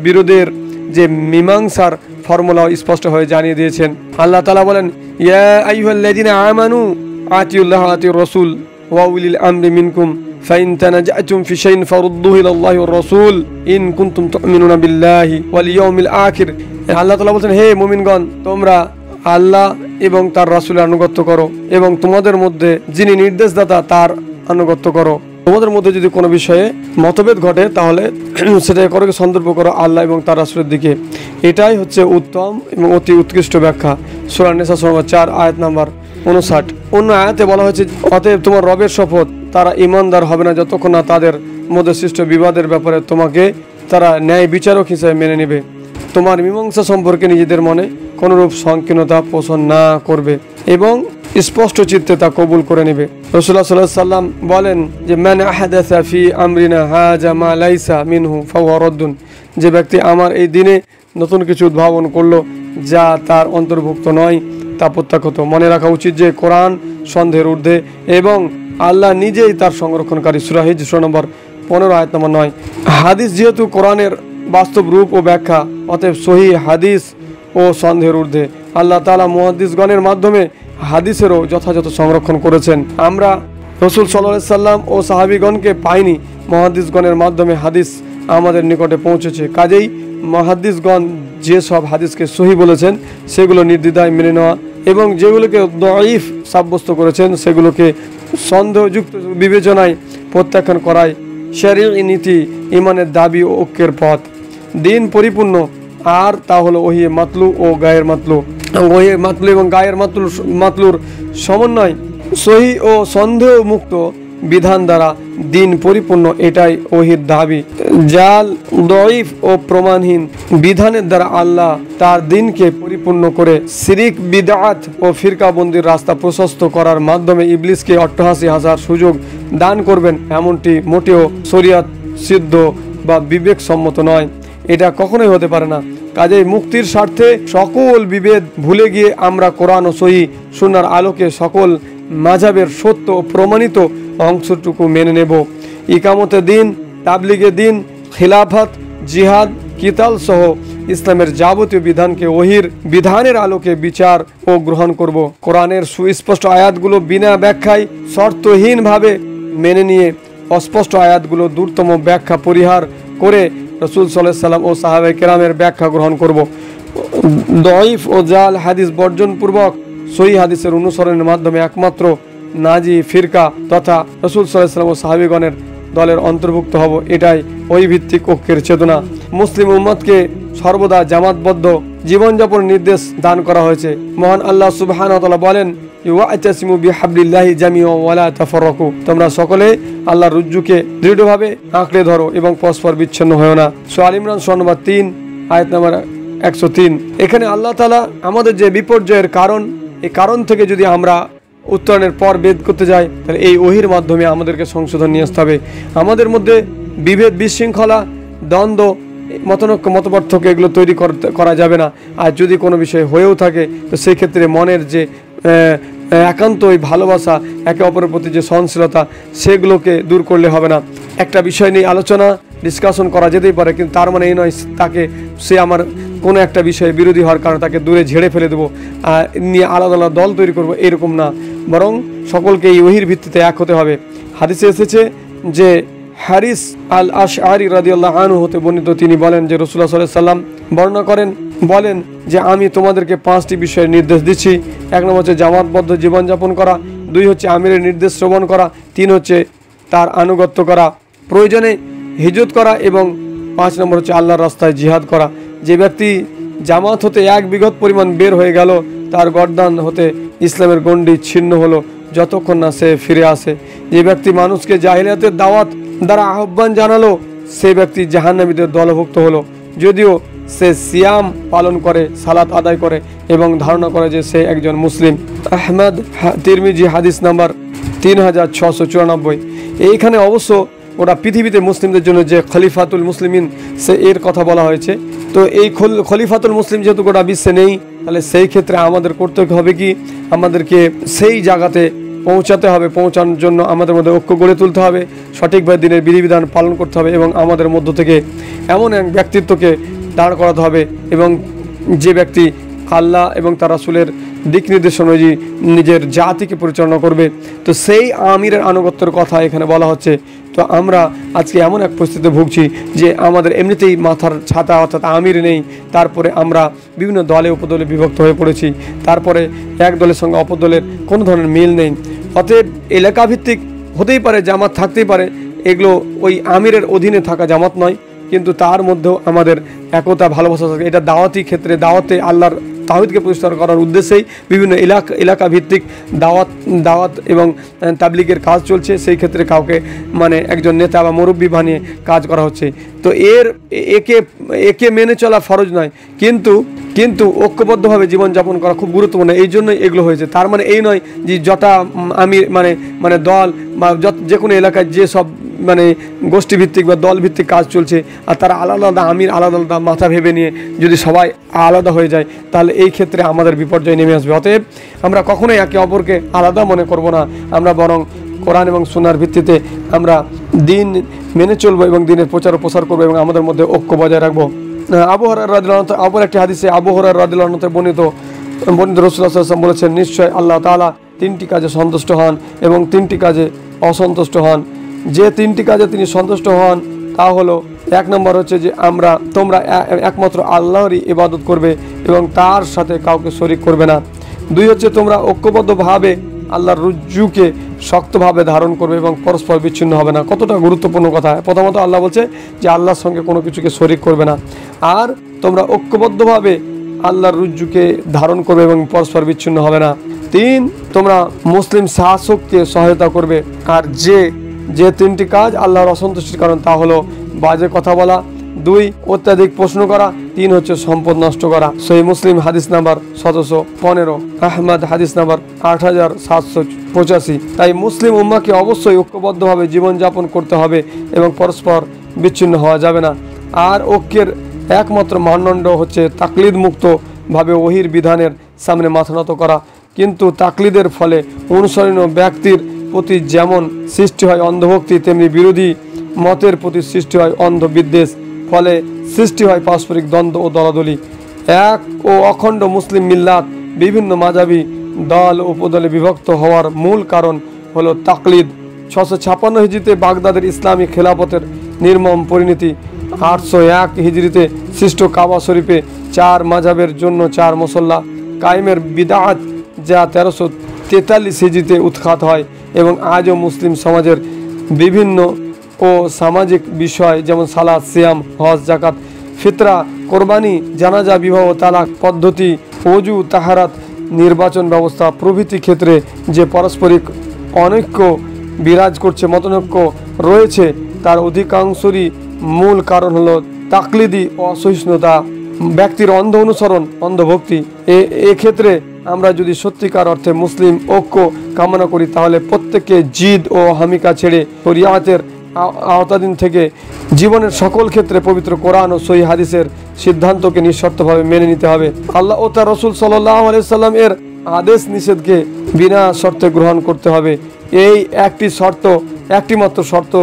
বিরোধের যে মীমাংসার ফর্মুলা স্পষ্ট হয়ে জানিয়ে দিয়েছেন। আল্লাহ তাআলা বলেন, ইয়া আইয়ুহাল্লাযীনা আমানু আতিউল্লাহ ওয়া আতিউর রাসূল ওয়া উলিল আমরি মিনকুম ফাইন তানাজাতুম ফি শাইইন ফারুদ্দুহু ইলাল্লাহি ওয়ার রাসূল ইন কুনতুম তু'মিনুনা বিল্লাহি ওয়াল ইয়াউমিল আখির। আল্লাহ তাআলা বলেন, হে মুমিনগণ, তোমরা আল্লাহ এবং তার রাসূলের আনুগত্য করো এবং তোমাদের মধ্যে যিনি নির্দেশদাতা তার আনুগত্য করো। তোমাদের মধ্যে যদি কোনো বিষয়ে মতভেদ ঘটে তাহলে সেটা করে সন্দর্ভ করো আল্লাহ এবং তার রাসূলের দিকে। এটাই হচ্ছে উত্তম এবং অতি উৎকৃষ্ট ব্যাখ্যা। সূরা নিসা সূরা 4 আয়াত নাম্বার 59। অন্য আয়াতে বলা হয়েছে, অতএব তোমার রবের শপথ তারা ঈমানদার হবে না যতক্ষণ না তাদের মধ্যে সৃষ্ট বিবাদের ব্যাপারে তোমাকে তারা ন্যায় বিচারক হিসেবে মেনে নেবে, তোমার মীমাংসা সম্পর্কে নিজেদের মনে কোনরূপ সংকীর্ণতা পোষণ না করবে এবং স্পষ্ট চিত্তে তা কবুল করে নেবে। রাসূলুল্লাহ সাল্লাল্লাহু আলাইহি ওয়াসাল্লাম বলেন যে মান আহাদাসা ফি আমরিনা হাজা মা লাইসা মিনহু ফাহুয়া রাদ্দুন, যে ব্যক্তি আমার এই দিনে নতুন কিছু উদ্ভাবন করলো যা তার অন্তর্ভুক্ত নয় তা প্রত্যাখ্যাত। মনে রাখা উচিত যে কোরআন সন্দেহের ঊর্ধ্বে এবং আল্লাহ নিজেই তার সংরক্ষণকারী। সূরা হিজর সূরা নম্বর 15 আয়াত নম্বর 9। হাদিস যেহেতু কোরআনের বাস্তব রূপ ও ব্যাখ্যা, অতএব সহিহ হাদিস ও সন্দেহের ঊর্ধ্বে। আল্লাহ তাআলা মুহাদ্দিসগণের মাধ্যমে হাদিসেরও যথাযথ সংরক্ষণ করেছেন। আমরা রাসূল সাল্লাল্লাহু আলাইহি সাল্লাম ও সাহাবীগণকে পাইনি, মুহাদ্দিসগণের মাধ্যমে হাদিস আমাদের নিকটে পৌঁছেছে। কাজেই মুহাদ্দিসগণ যে সব হাদিসকে সহিহ বলেছেন সেগুলো নির্দ্বিধায় মেনে নেওয়া এবং যেগুলোকে দঈফ সাব্যস্ত করেছেন সেগুলোকে সন্দেহযুক্ত বিবেচনায় প্রত্যাখ্যান করায় শরীয়ী নীতি, ঈমানের দাবি ও ঐক্যের পথ। দিন পরিপূর্ণ আর তা হলো ওহী মাতলু ও গায়ের মাতলু। ওহী মাতলু এবং গায়ের মাতলুর সমন্বয় সহিহ ও সন্দেহ মুক্ত বিধান দ্বারা দিন পরিপূর্ণ, এটাই ওহীর দাবি। জাল, দঈফ ও প্রমাণহীন বিধানের দ্বারা আল্লাহ তার দিনকে পরিপূর্ণ করে শিরিক, বিদআত ও ফিরকাবন্দির রাস্তা প্রশস্ত করার মাধ্যমে ইবলিসকে অট্টহাসি হাসার সুযোগ দান করবেন, এমনটি মোটেও শরীয়ত সিদ্ধ বা বিবেকসম্মত নয়। এটা কখনোই হতে পারে না। কাজেই মুক্তির স্বার্থে সকল বিভেদ ভুলে গিয়ে আমরা কোরআন ও সহিহ সুন্নাহর আলোকে সকল মাযহাবের সত্য ও প্রমাণিত অংশটুকু মেনে নেব। ইকামতে দিন, তাবলিগে দিন, খিলাফত, জিহাদ, কিতাল সহ ইসলামের যাবতীয় বিধানকে ওহীর বিধানের আলোকে বিচার ও গ্রহণ করব। কোরআনের সুস্পষ্ট আয়াতগুলো বিনা ব্যাখ্যায় শর্তহীনভাবে মেনে নিয়ে অস্পষ্ট আয়াতগুলো দূরতম ব্যাখ্যা পরিহার করে রাসূল সাল্লাল্লাহু আলাইহি সাল্লাম ও সাহাবায়ে কেরামের ব্যাখ্যা গ্রহণ করব। দঈফ ও জাল হাদিস বর্জনপূর্বক সহিহ হাদিসের অনুসরণের মাধ্যমে একমাত্র নাজি ফিরকা তথা রাসূল সাল্লাল্লাহু আলাইহি সাল্লাম ও সাহাবীগণের দলের অন্তর্ভুক্ত হব। এটাই ওই ভিত্তিক ঐক্যের চেতনা। মুসলিম উম্মতকে সর্বদা জামাতবদ্ধ জীবনযাপনের নির্দেশ দান করা হয়েছে। মহান আল্লাহ সুবহানাহু ওয়া তাআলা বলেন, ওয়া'তাসিমু বিহাবলিল্লাহি জামিআন ওয়া লা তাফাররাকু, তোমরা সকলে আল্লাহর রজ্জুকে দৃঢ়ভাবে আঁকড়ে ধরো এবং পরস্পর বিচ্ছিন্ন হয়ো না। সূরা আল ইমরান সূরা নম্বর 3 আয়াত নম্বর 103। এখানে আল্লাহ তাআলা আমাদের যে বিপর্যয়ের কারণ, এই কারণ থেকে যদি আমরা উত্তরণের পর বেদ করতে যাই তাহলে এই ওহীর মাধ্যমে আমাদেরকে সংশোধন নিয়ে আসতে হবে। আমাদের মধ্যে বিভেদ, বিশৃঙ্খলা, দ্বন্দ্ব মতনৈক্য মতপার্থক্য এগুলো তৈরি করা যাবে না। আর যদি কোনো বিষয় হয়েও থাকে তো সেই ক্ষেত্রে মনের যে একান্ত ওই ভালোবাসা, একে অপরের প্রতি যে সহনশীলতা, সেগুলোকে দূর করলে হবে না। একটা বিষয় নিয়ে আলোচনা ডিসকাশন করা যেতেই পারে, কিন্তু তার মানে এই নয় সে আমার কোনো একটা বিষয়ে বিরোধী হওয়ার কারণে তাকে দূরে ঝেড়ে ফেলে দেবো, নিয়ে আলাদা আলাদা দল তৈরি করবো, এরকম না। বরং সকলকে এই ওহির ভিত্তিতে এক হতে হবে। হাদিসে এসেছে যে হারিস আল আশআরি রাদিয়াল্লাহু আনহু হতে বর্ণিত, তিনি বলেন যে রাসূলুল্লাহ সাল্লাল্লাহু আলাইহি ওয়াসাল্লাম বর্ণনা করেন, বলেন যে আমি তোমাদেরকে 5টি বিষয়ের নির্দেশ দিচ্ছি। 1 নম্বর হচ্ছে জামাতবদ্ধ জীবনযাপন করা, 2 হচ্ছে আমিরের নির্দেশ শ্রবণ করা, 3 হচ্ছে তার আনুগত্য করা, প্রয়োজনে হিজরত করা, এবং 5 নম্বর হচ্ছে আল্লাহর রাস্তায় জিহাদ করা। যে ব্যক্তি জামাত হতে 1 বিঘত পরিমাণ বের হয়ে গেল, তার গর্দান হতে ইসলামের গণ্ডি ছিন্ন হলো যতক্ষণ না সে ফিরে আসে। যে ব্যক্তি মানুষকে জাহিলিয়াতের দাওয়াত দ্বারা আহ্বান জানালো, সে ব্যক্তি জাহান্নামীদের দলভুক্ত হলো, যদিও সে সিয়াম পালন করে, সালাত আদায় করে এবং ধারণা করে যে সে একজন মুসলিম। আহমদ তিরমিজি হাদিস নাম্বার 3694। এইখানে অবশ্য ওটা পৃথিবীতে মুসলিমদের জন্য যে খলিফাতুল মুসলিমিন, সে এর কথা বলা হয়েছে। তো এই খলিফাতুল মুসলিম যেহেতু গোটা বিশ্বে নেই, তাহলে সেই ক্ষেত্রে আমাদের করতে হবে কি, আমাদেরকে সেই জায়গাতে পৌঁছাতে হবে। পৌঁছানোর জন্য আমাদের মধ্যে ঐক্য গড়ে তুলতে হবে, সঠিকভাবে দিনের বিধিবিধান পালন করতে হবে, এবং আমাদের মধ্য থেকে এমন এক ব্যক্তিত্বকে দাঁড় করাতে হবে এবং যে ব্যক্তি আল্লাহ এবং তার রাসূলের দিক নির্দেশ অনুযায়ী নিজের জাতিকে পরিচালনা করবে। তো সেই আমিরের আনুগত্যের কথা এখানে বলা হচ্ছে। তো আমরা আজকে এমন এক পরিস্থিতিতে ভুগছি যে আমাদের এমনিতেই মাথার ছাতা অর্থাৎ আমির নেই, তারপরে আমরা বিভিন্ন দলে উপদলে বিভক্ত হয়ে পড়েছি, তারপরে এক দলের সঙ্গে অপর দলের কোনো ধরনের মিল নেই। অতএব এলাকাভিত্তিক হতেই পারে, জামাত থাকতেই পারে, এগুলো ওই আমিরের অধীনে থাকা জামাত নয়, কিন্তু তার মধ্যেও আমাদের একতা ভালোবাসা থাকে। এটা দাওয়াতি ক্ষেত্রে, দাওয়াতে আল্লাহর তাওহীদকে প্রতিষ্ঠা করার উদ্দেশ্যেই বিভিন্ন এলাকা ভিত্তিক দাওয়াত এবং তাবলীগের কাজ চলছে। সেই ক্ষেত্রে কাউকে মানে একজন নেতা বা মুরব্বী বানিয়ে কাজ করা হচ্ছে। তো একে মেনে চলা ফরজ নয়, কিন্তু ঐক্যবদ্ধভাবে জীবনযাপন করা খুব গুরুত্বপূর্ণ। এই জন্যই এগুলো হয়েছে। তার মানে এই নয় যে যটা আমি মানে দল বা যে কোনো এলাকায় যে সব মানে গোষ্ঠীভিত্তিক বা দলভিত্তিক কাজ চলছে, আর তারা আলাদা আলাদা আমির আলাদা আলাদা মাথা ভেবে নিয়ে যদি সবাই আলাদা হয়ে যায়, তাহলে এই ক্ষেত্রে আমাদের বিপর্যয় নেমে আসবে। অতএব আমরা কখনোই একে অপরকে আলাদা মনে করব না, আমরা বরং কোরআন এবং সুন্নাহর ভিত্তিতে আমরা দিন মেনে চলবো এবং দিনের প্রচার ও প্রসার করবো এবং আমাদের মধ্যে ঐক্য বজায় রাখবো। আবু হুরায়রা রাদিয়াল্লাহু আনহু অপর একটি হাদিসে আবু হুরায়রা রাদিয়াল্লাহু আনহু বর্ণিত রাসূলুল্লাহ সাল্লাল্লাহু আলাইহি ওয়াসাল্লাম বলেছেন, নিশ্চয় আল্লাহ তাআলা 3টি কাজে সন্তুষ্ট হন এবং 3টি কাজে অসন্তুষ্ট হন। যে 3টি কাজে তিনি সন্তুষ্ট হন তা হলো, 1 নম্বর হচ্ছে যে তোমরা একমাত্র আল্লাহরই ইবাদত করবে এবং তার সাথে কাউকে শরীক করবে না। 2 হচ্ছে তোমরা ঐক্যবদ্ধভাবে আল্লাহর রুজুকে শক্তভাবে ধারণ করবে এবং পরস্পর বিচ্ছিন্ন হবে না। কতটা গুরুত্বপূর্ণ কথা। প্রথমত আল্লাহ বলছে যে আল্লাহর সঙ্গে কোনো কিছুকে শরীক করবে না, আর তোমরা ঐক্যবদ্ধভাবে আল্লাহর রুজুকে ধারণ করবে এবং পরস্পর বিচ্ছিন্ন হবে না। 3 তোমরা মুসলিম শাসককে সহায়তা করবে। আর যে 3টি কাজ আল্লাহর অসন্তুষ্টির কারণ, তা হলো বাজে কথা বলা, 2 অত্যাধিক প্রশ্ন করা, 3 হচ্ছে সম্পদ নষ্ট করা। সহিহ মুসলিম হাদিস নাম্বার 1715, আহমদ হাদিস নাম্বার 8785। তাই মুসলিম উম্মাহকে অবশ্যই ঐক্যবদ্ধভাবে জীবনযাপন করতে হবে এবং পরস্পর বিচ্ছিন্ন হওয়া যাবে না। আর ঐক্যের একমাত্র মানদণ্ড হচ্ছে তাকলিদ মুক্তভাবে ওহির বিধানের সামনে মাথা নত করা। কিন্তু তাকলিদের ফলে অনুসরণীয় ব্যক্তির প্রতি যেমন সৃষ্টি হয় অন্ধভক্তি, তেমনি বিরোধী মতের প্রতি সৃষ্টি হয় অন্ধবিদ্বেষ। ফলে সৃষ্টি হয় পারস্পরিক দ্বন্দ্ব ও দলাদলি। এক ও অখণ্ড মুসলিম মিল্লাত বিভিন্ন মাযহাবী দল উপদলে বিভক্ত হওয়ার মূল কারণ হলো তাকলিদ। 656 হিজরিতে বাগদাদের ইসলামী খেলাফতের নির্মম পরিণতি। 801 হিজরিতে সৃষ্ট কাবা শরীফে 4 মাযহাবের জন্য 4 মুসল্লা কায়েমের বিদআত, যা 1343 হিজরিতে উৎখাত হয় এবং আজও মুসলিম সমাজের বিভিন্ন ও সামাজিক বিষয় যেমন সালাত, সিয়াম, হজ, যাকাত, ফিতরা, কোরবানি, জানাজা, বিবাহ, তালাক পদ্ধতি, ওযু, তাহারাত, নির্বাচন ব্যবস্থা প্রভৃতি ক্ষেত্রে যে পারস্পরিক অনৈক্য বিরাজ করছে, মতনৈক্য রয়েছে, তার অধিকাংশরই মূল কারণ হলো তাকলিদি অসহিষ্ণুতা, ব্যক্তির অন্ধ অনুসরণ, অন্ধভক্তি। এক্ষেত্রে আমরা যদি সত্যিকার অর্থে মুসলিম ঐক্য কামনা করি, তাহলে প্রত্যেককে জিদ ও হামিকা ছেড়ে শরিয়াতের আওতাধীন থেকে জীবনের সকল ক্ষেত্রে পবিত্র কোরআন ও সহিহ হাদিসের সিদ্ধান্তকে নিঃশর্তভাবে মেনে নিতে হবে। আল্লাহ ও তার রাসূল সাল্লাল্লাহু আলাইহি সাল্লাম এর আদেশ নিষেধকে বিনা শর্তে গ্রহণ করতে হবে। এই একটি মাত্র শর্ত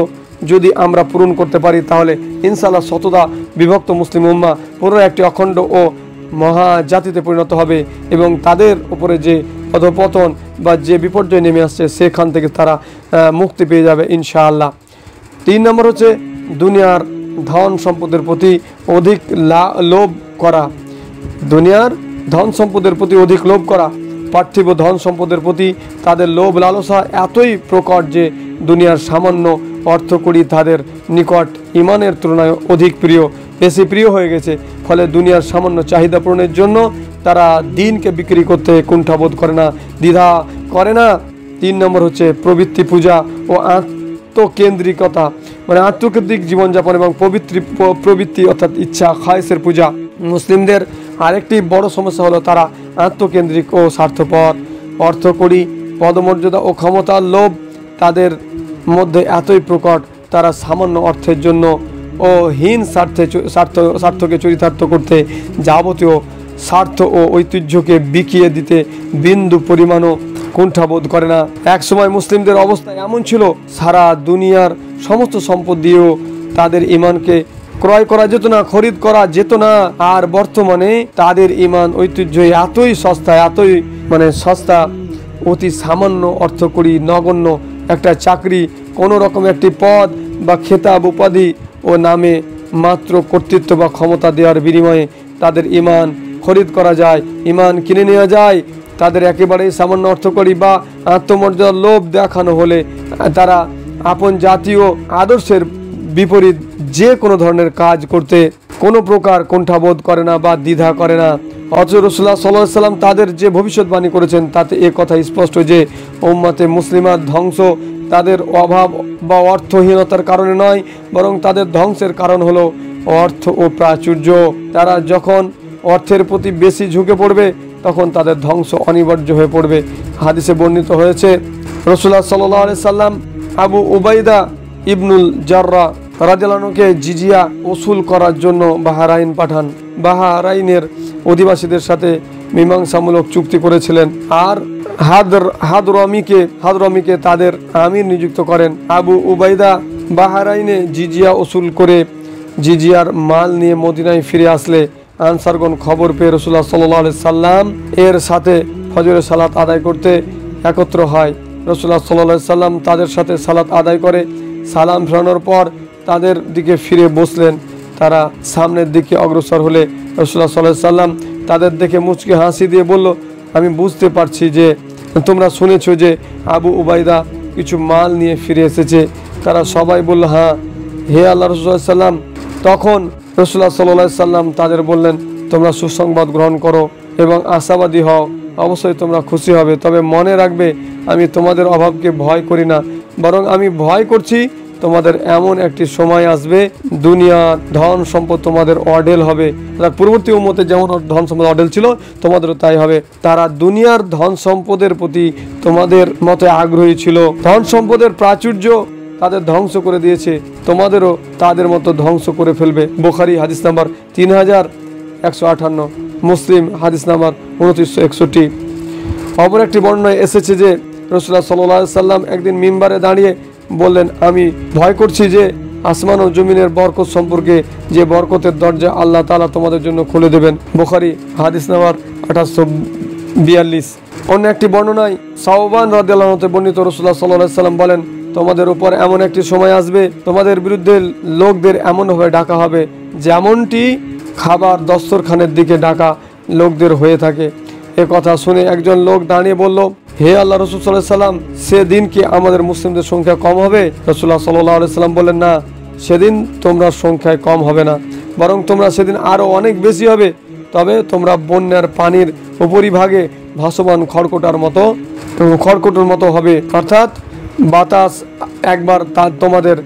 যদি আমরা পূরণ করতে পারি তাহলে ইনশাআল্লাহ শতদা বিভক্ত মুসলিম উম্মাহ পুরো একটি অখণ্ড ও মহাজাতিতে পরিণত হবে এবং তাদের উপরে যে অধঃপতন বা যে বিপর্যয় নেমে আসছে সেখান থেকে তারা মুক্তি পেয়ে যাবে ইনশাআল্লাহ। 3 নম্বর হচ্ছে দুনিয়ার ধন সম্পদের প্রতি অধিক লোভ করা। দুনিয়ার ধন সম্পদের প্রতি অধিক লোভ করা, পার্থিব ধন সম্পদের প্রতি তাদের লোভ লালসা এতই প্রকট যে দুনিয়ার সামান্য অর্থকড়ি তাদের নিকট ইমানের তুলনায় অধিক বেশি প্রিয় হয়ে গেছে। ফলে দুনিয়ার সামান্য চাহিদা পূরণের জন্য তারা দিনকে বিক্রি করতে কুণ্ঠাবোধ করে না, দ্বিধা করে না। 3 নম্বর হচ্ছে প্রবৃত্তি পূজা ও আত্মকেন্দ্রিকতা, মানে আত্মকেন্দ্রিক জীবনযাপন এবং প্রবৃত্তি অর্থাৎ ইচ্ছা খায়েসের পূজা। মুসলিমদের আরেকটি বড় সমস্যা হলো তারা আত্মকেন্দ্রিক ও স্বার্থপর। অর্থকড়ি, পদমর্যাদা ও ক্ষমতার লোভ তাদের মধ্যে এতই প্রকট তারা সামান্য অর্থের জন্য ও হীন স্বার্থকে চরিতার্থ করতে যাবতীয় স্বার্থ ও ঐতিহ্যকে বিকিয়ে দিতে বিন্দু পরিমাণও কুণ্ঠাবোধ করে না। এক সময় মুসলিমদের অবস্থা এমন ছিল সারা দুনিয়ার সমস্ত সম্পদ দিয়েও তাদের ইমানকে ক্রয় করা যেত না, খরিদ করা যেত না। আর বর্তমানে তাদের ইমান ঐতিহ্য এতই সস্তা, অতি সামান্য অর্থকড়ি, নগণ্য একটা চাকরি, কোনো রকম একটি পদ বা খেতাব উপাধি ও নামে মাত্র কর্তৃত্ব বা ক্ষমতা দেওয়ার বিনিময়ে তাদের ইমান খরিদ করা যায়, ইমান কিনে নেওয়া যায়। তাদের একেবারেই সামান্য অর্থকড়ি বা আত্মমর্যাদার লোভ দেখানো হলে তারা আপন জাতীয় আদর্শের বিপরীত যে কোনো ধরনের কাজ করতে কোনো প্রকার কুণ্ঠাবোধ করে না বা দ্বিধা করে না। অথচ রাসূলুল্লাহ সাল্লাল্লাহু আলাইহি সাল্লাম তাদের যে ভবিষ্যৎবাণী করেছেন তাতে এ কথা স্পষ্ট যে উম্মতে মুসলিমা ধ্বংস তাদের অভাব বা অর্থহীনতার কারণে নয়, বরং তাদের ধ্বংসের কারণ হলো অর্থ ও প্রাচুর্য। তারা যখন অর্থের প্রতি বেশি ঝুঁকে পড়বে তখন তাদের ধ্বংস অনিবার্য হয়ে পড়বে। হাদিসে বর্ণিত হয়েছে রাসূলুল্লাহ সাল্লাল্লাহু আলাইহি সাল্লাম আবু উবাইদা ইবনুল জাররাহ রাদিয়াল্লাহু আনহুকে জিজিয়া ওসুল করার জন্য বাহরাইন পাঠান। বাহরাইনের অধিবাসীদের সাথে মীমাংসামূলক চুক্তি করেছিলেন আর হাদরামিকে তাদের আমির নিযুক্ত করেন। আবু উবাইদা বাহরাইনে জিজিয়া ওসুল করে জিজিয়ার মাল নিয়ে মদিনায় ফিরে আসলে আনসারগণ খবর পেয়ে রাসূলুল্লাহ সাল্লাল্লাহু আলাইহি সাল্লাম এর সাথে ফজরের সালাত আদায় করতে একত্র হয়। রাসূলুল্লাহ সাল্লাল্লাহু আলাইহি সাল্লাম তাদের সাথে সালাত আদায় করে সালাম ফেরানোর পর তাদের দিকে ফিরে বসলেন। তারা সামনের দিকে অগ্রসর হলে রাসূলুল্লাহ সাল্লাল্লাহু আলাইহি সাল্লাম তাদের দেখে মুচকি হাসি দিয়ে বলল, আমি বুঝতে পারছি যে তোমরা শুনেছো যে আবু উবাইদা কিছু মাল নিয়ে ফিরে এসেছে। তারা সবাই বলল, হ্যাঁ হে আল্লাহ রাসূল সাল্লাল্লাহু আলাইহি সাল্লাম। তখন রাসূলুল্লাহ সাল্লাল্লাহু আলাইহি সাল্লাম তাদের বললেন, তোমরা সুসংবাদ গ্রহণ করো এবং আশাবাদী হও, অবশ্যই তোমরা খুশি হবে। তবে মনে রাখবে আমি তোমাদের অভাবকে ভয় করি না, বরং আমি ভয় করছি তোমাদের এমন একটি সময় আসবে দুনিয়া ধন সম্পদ তোমাদের অঢেল হবে। তার পূর্ববর্তী উম্মতে যেমন ধন সম্পদ অঢেল ছিল তোমাদেরও তাই হবে। তারা দুনিয়ার ধন সম্পদের প্রতি তোমাদের মতো আগ্রহী ছিল। ধন সম্পদের প্রাচুর্য তাদের ধ্বংস করে দিয়েছে, তোমাদেরও তাদের মতো ধ্বংস করে ফেলবে। বুখারী হাদিস নাম্বার 3158, মুসলিম হাদিস নাম্বার 2961। অপর একটি বর্ণনায় এসেছে যে রাসূলুল্লাহ সাল্লাল্লাহু আলাইহি সাল্লাম একদিন মিম্বারে দাঁড়িয়ে বললেন, আমি ভয় করছি যে আসমান ও জমিনের বরকত সম্পর্কে, যে বরকতের দরজা আল্লাহ তাআলা তোমাদের জন্য খুলে দেবেন। বুখারী হাদিস নাম্বার 2842। অন্য একটি বর্ণনায় সাওবান রাদিয়াল্লাহু আনহু বর্ণিত রাসূলুল্লাহ সাল্লাল্লাহু আলাইহি সাল্লাম বলেন, তোমাদের উপর এমন একটি সময় আসবে তোমাদের বিরুদ্ধে লোকদের এমনভাবে ডাকা হবে যেমনটি খাবার দস্তরখানের দিকে ডাকা লোকদের হয়ে থাকে। এ কথা শুনে একজন লোক দাঁড়িয়ে বলল, হে আল্লাহ রাসূল সাল্লাল্লাহু আলাইহি সাল্লাম, সেদিন কি আমাদের মুসলিমদের সংখ্যা কম হবে? রাসূলুল্লাহ সাল্লাল্লাহু আলাইহি সাল্লাম বললেন, না, সেদিন তোমরা সংখ্যায় কম হবে না, বরং তোমরা সেদিন আরও অনেক বেশি হবে। তবে তোমরা বন্যার পানির উপরিভাগে ভাসমান খড়কুটোর মতো হবে, অর্থাৎ বাতাস একবার তোমাদের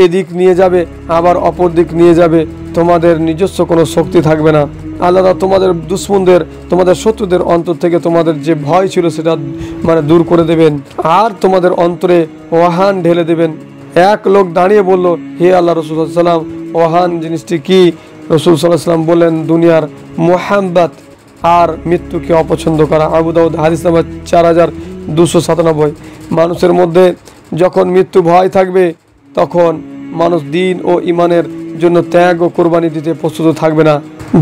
এদিক নিয়ে যাবে আবার অপর দিক নিয়ে যাবে, তোমাদের নিজস্ব কোনো শক্তি থাকবে না। আল্লাহ তোমাদের দুশ্মনদের, তোমাদের শত্রুদের অন্তর থেকে তোমাদের যে ভয় ছিল সেটা দূর করে দেবেন আর তোমাদের অন্তরে ওয়াহান ঢেলে দেবেন। এক লোক দাঁড়িয়ে বলল, হে আল্লাহ রসুল সাল্লাম, ওহান জিনিসটি কি? রসুল সাল্লাল্লাহু আলাইহি ওয়াসাল্লাম বললেন, দুনিয়ার মুহাব্বত আর মৃত্যুকে অপছন্দ করা। আবু দাউদ হাদিস নাম্বার 4297। মানুষের মধ্যে যখন মৃত্যু ভয় থাকবে তখন মানুষ দিন ও ইমানের জন্য ত্যাগ ও কোরবানি দিতে প্রস্তুত থাকবে না।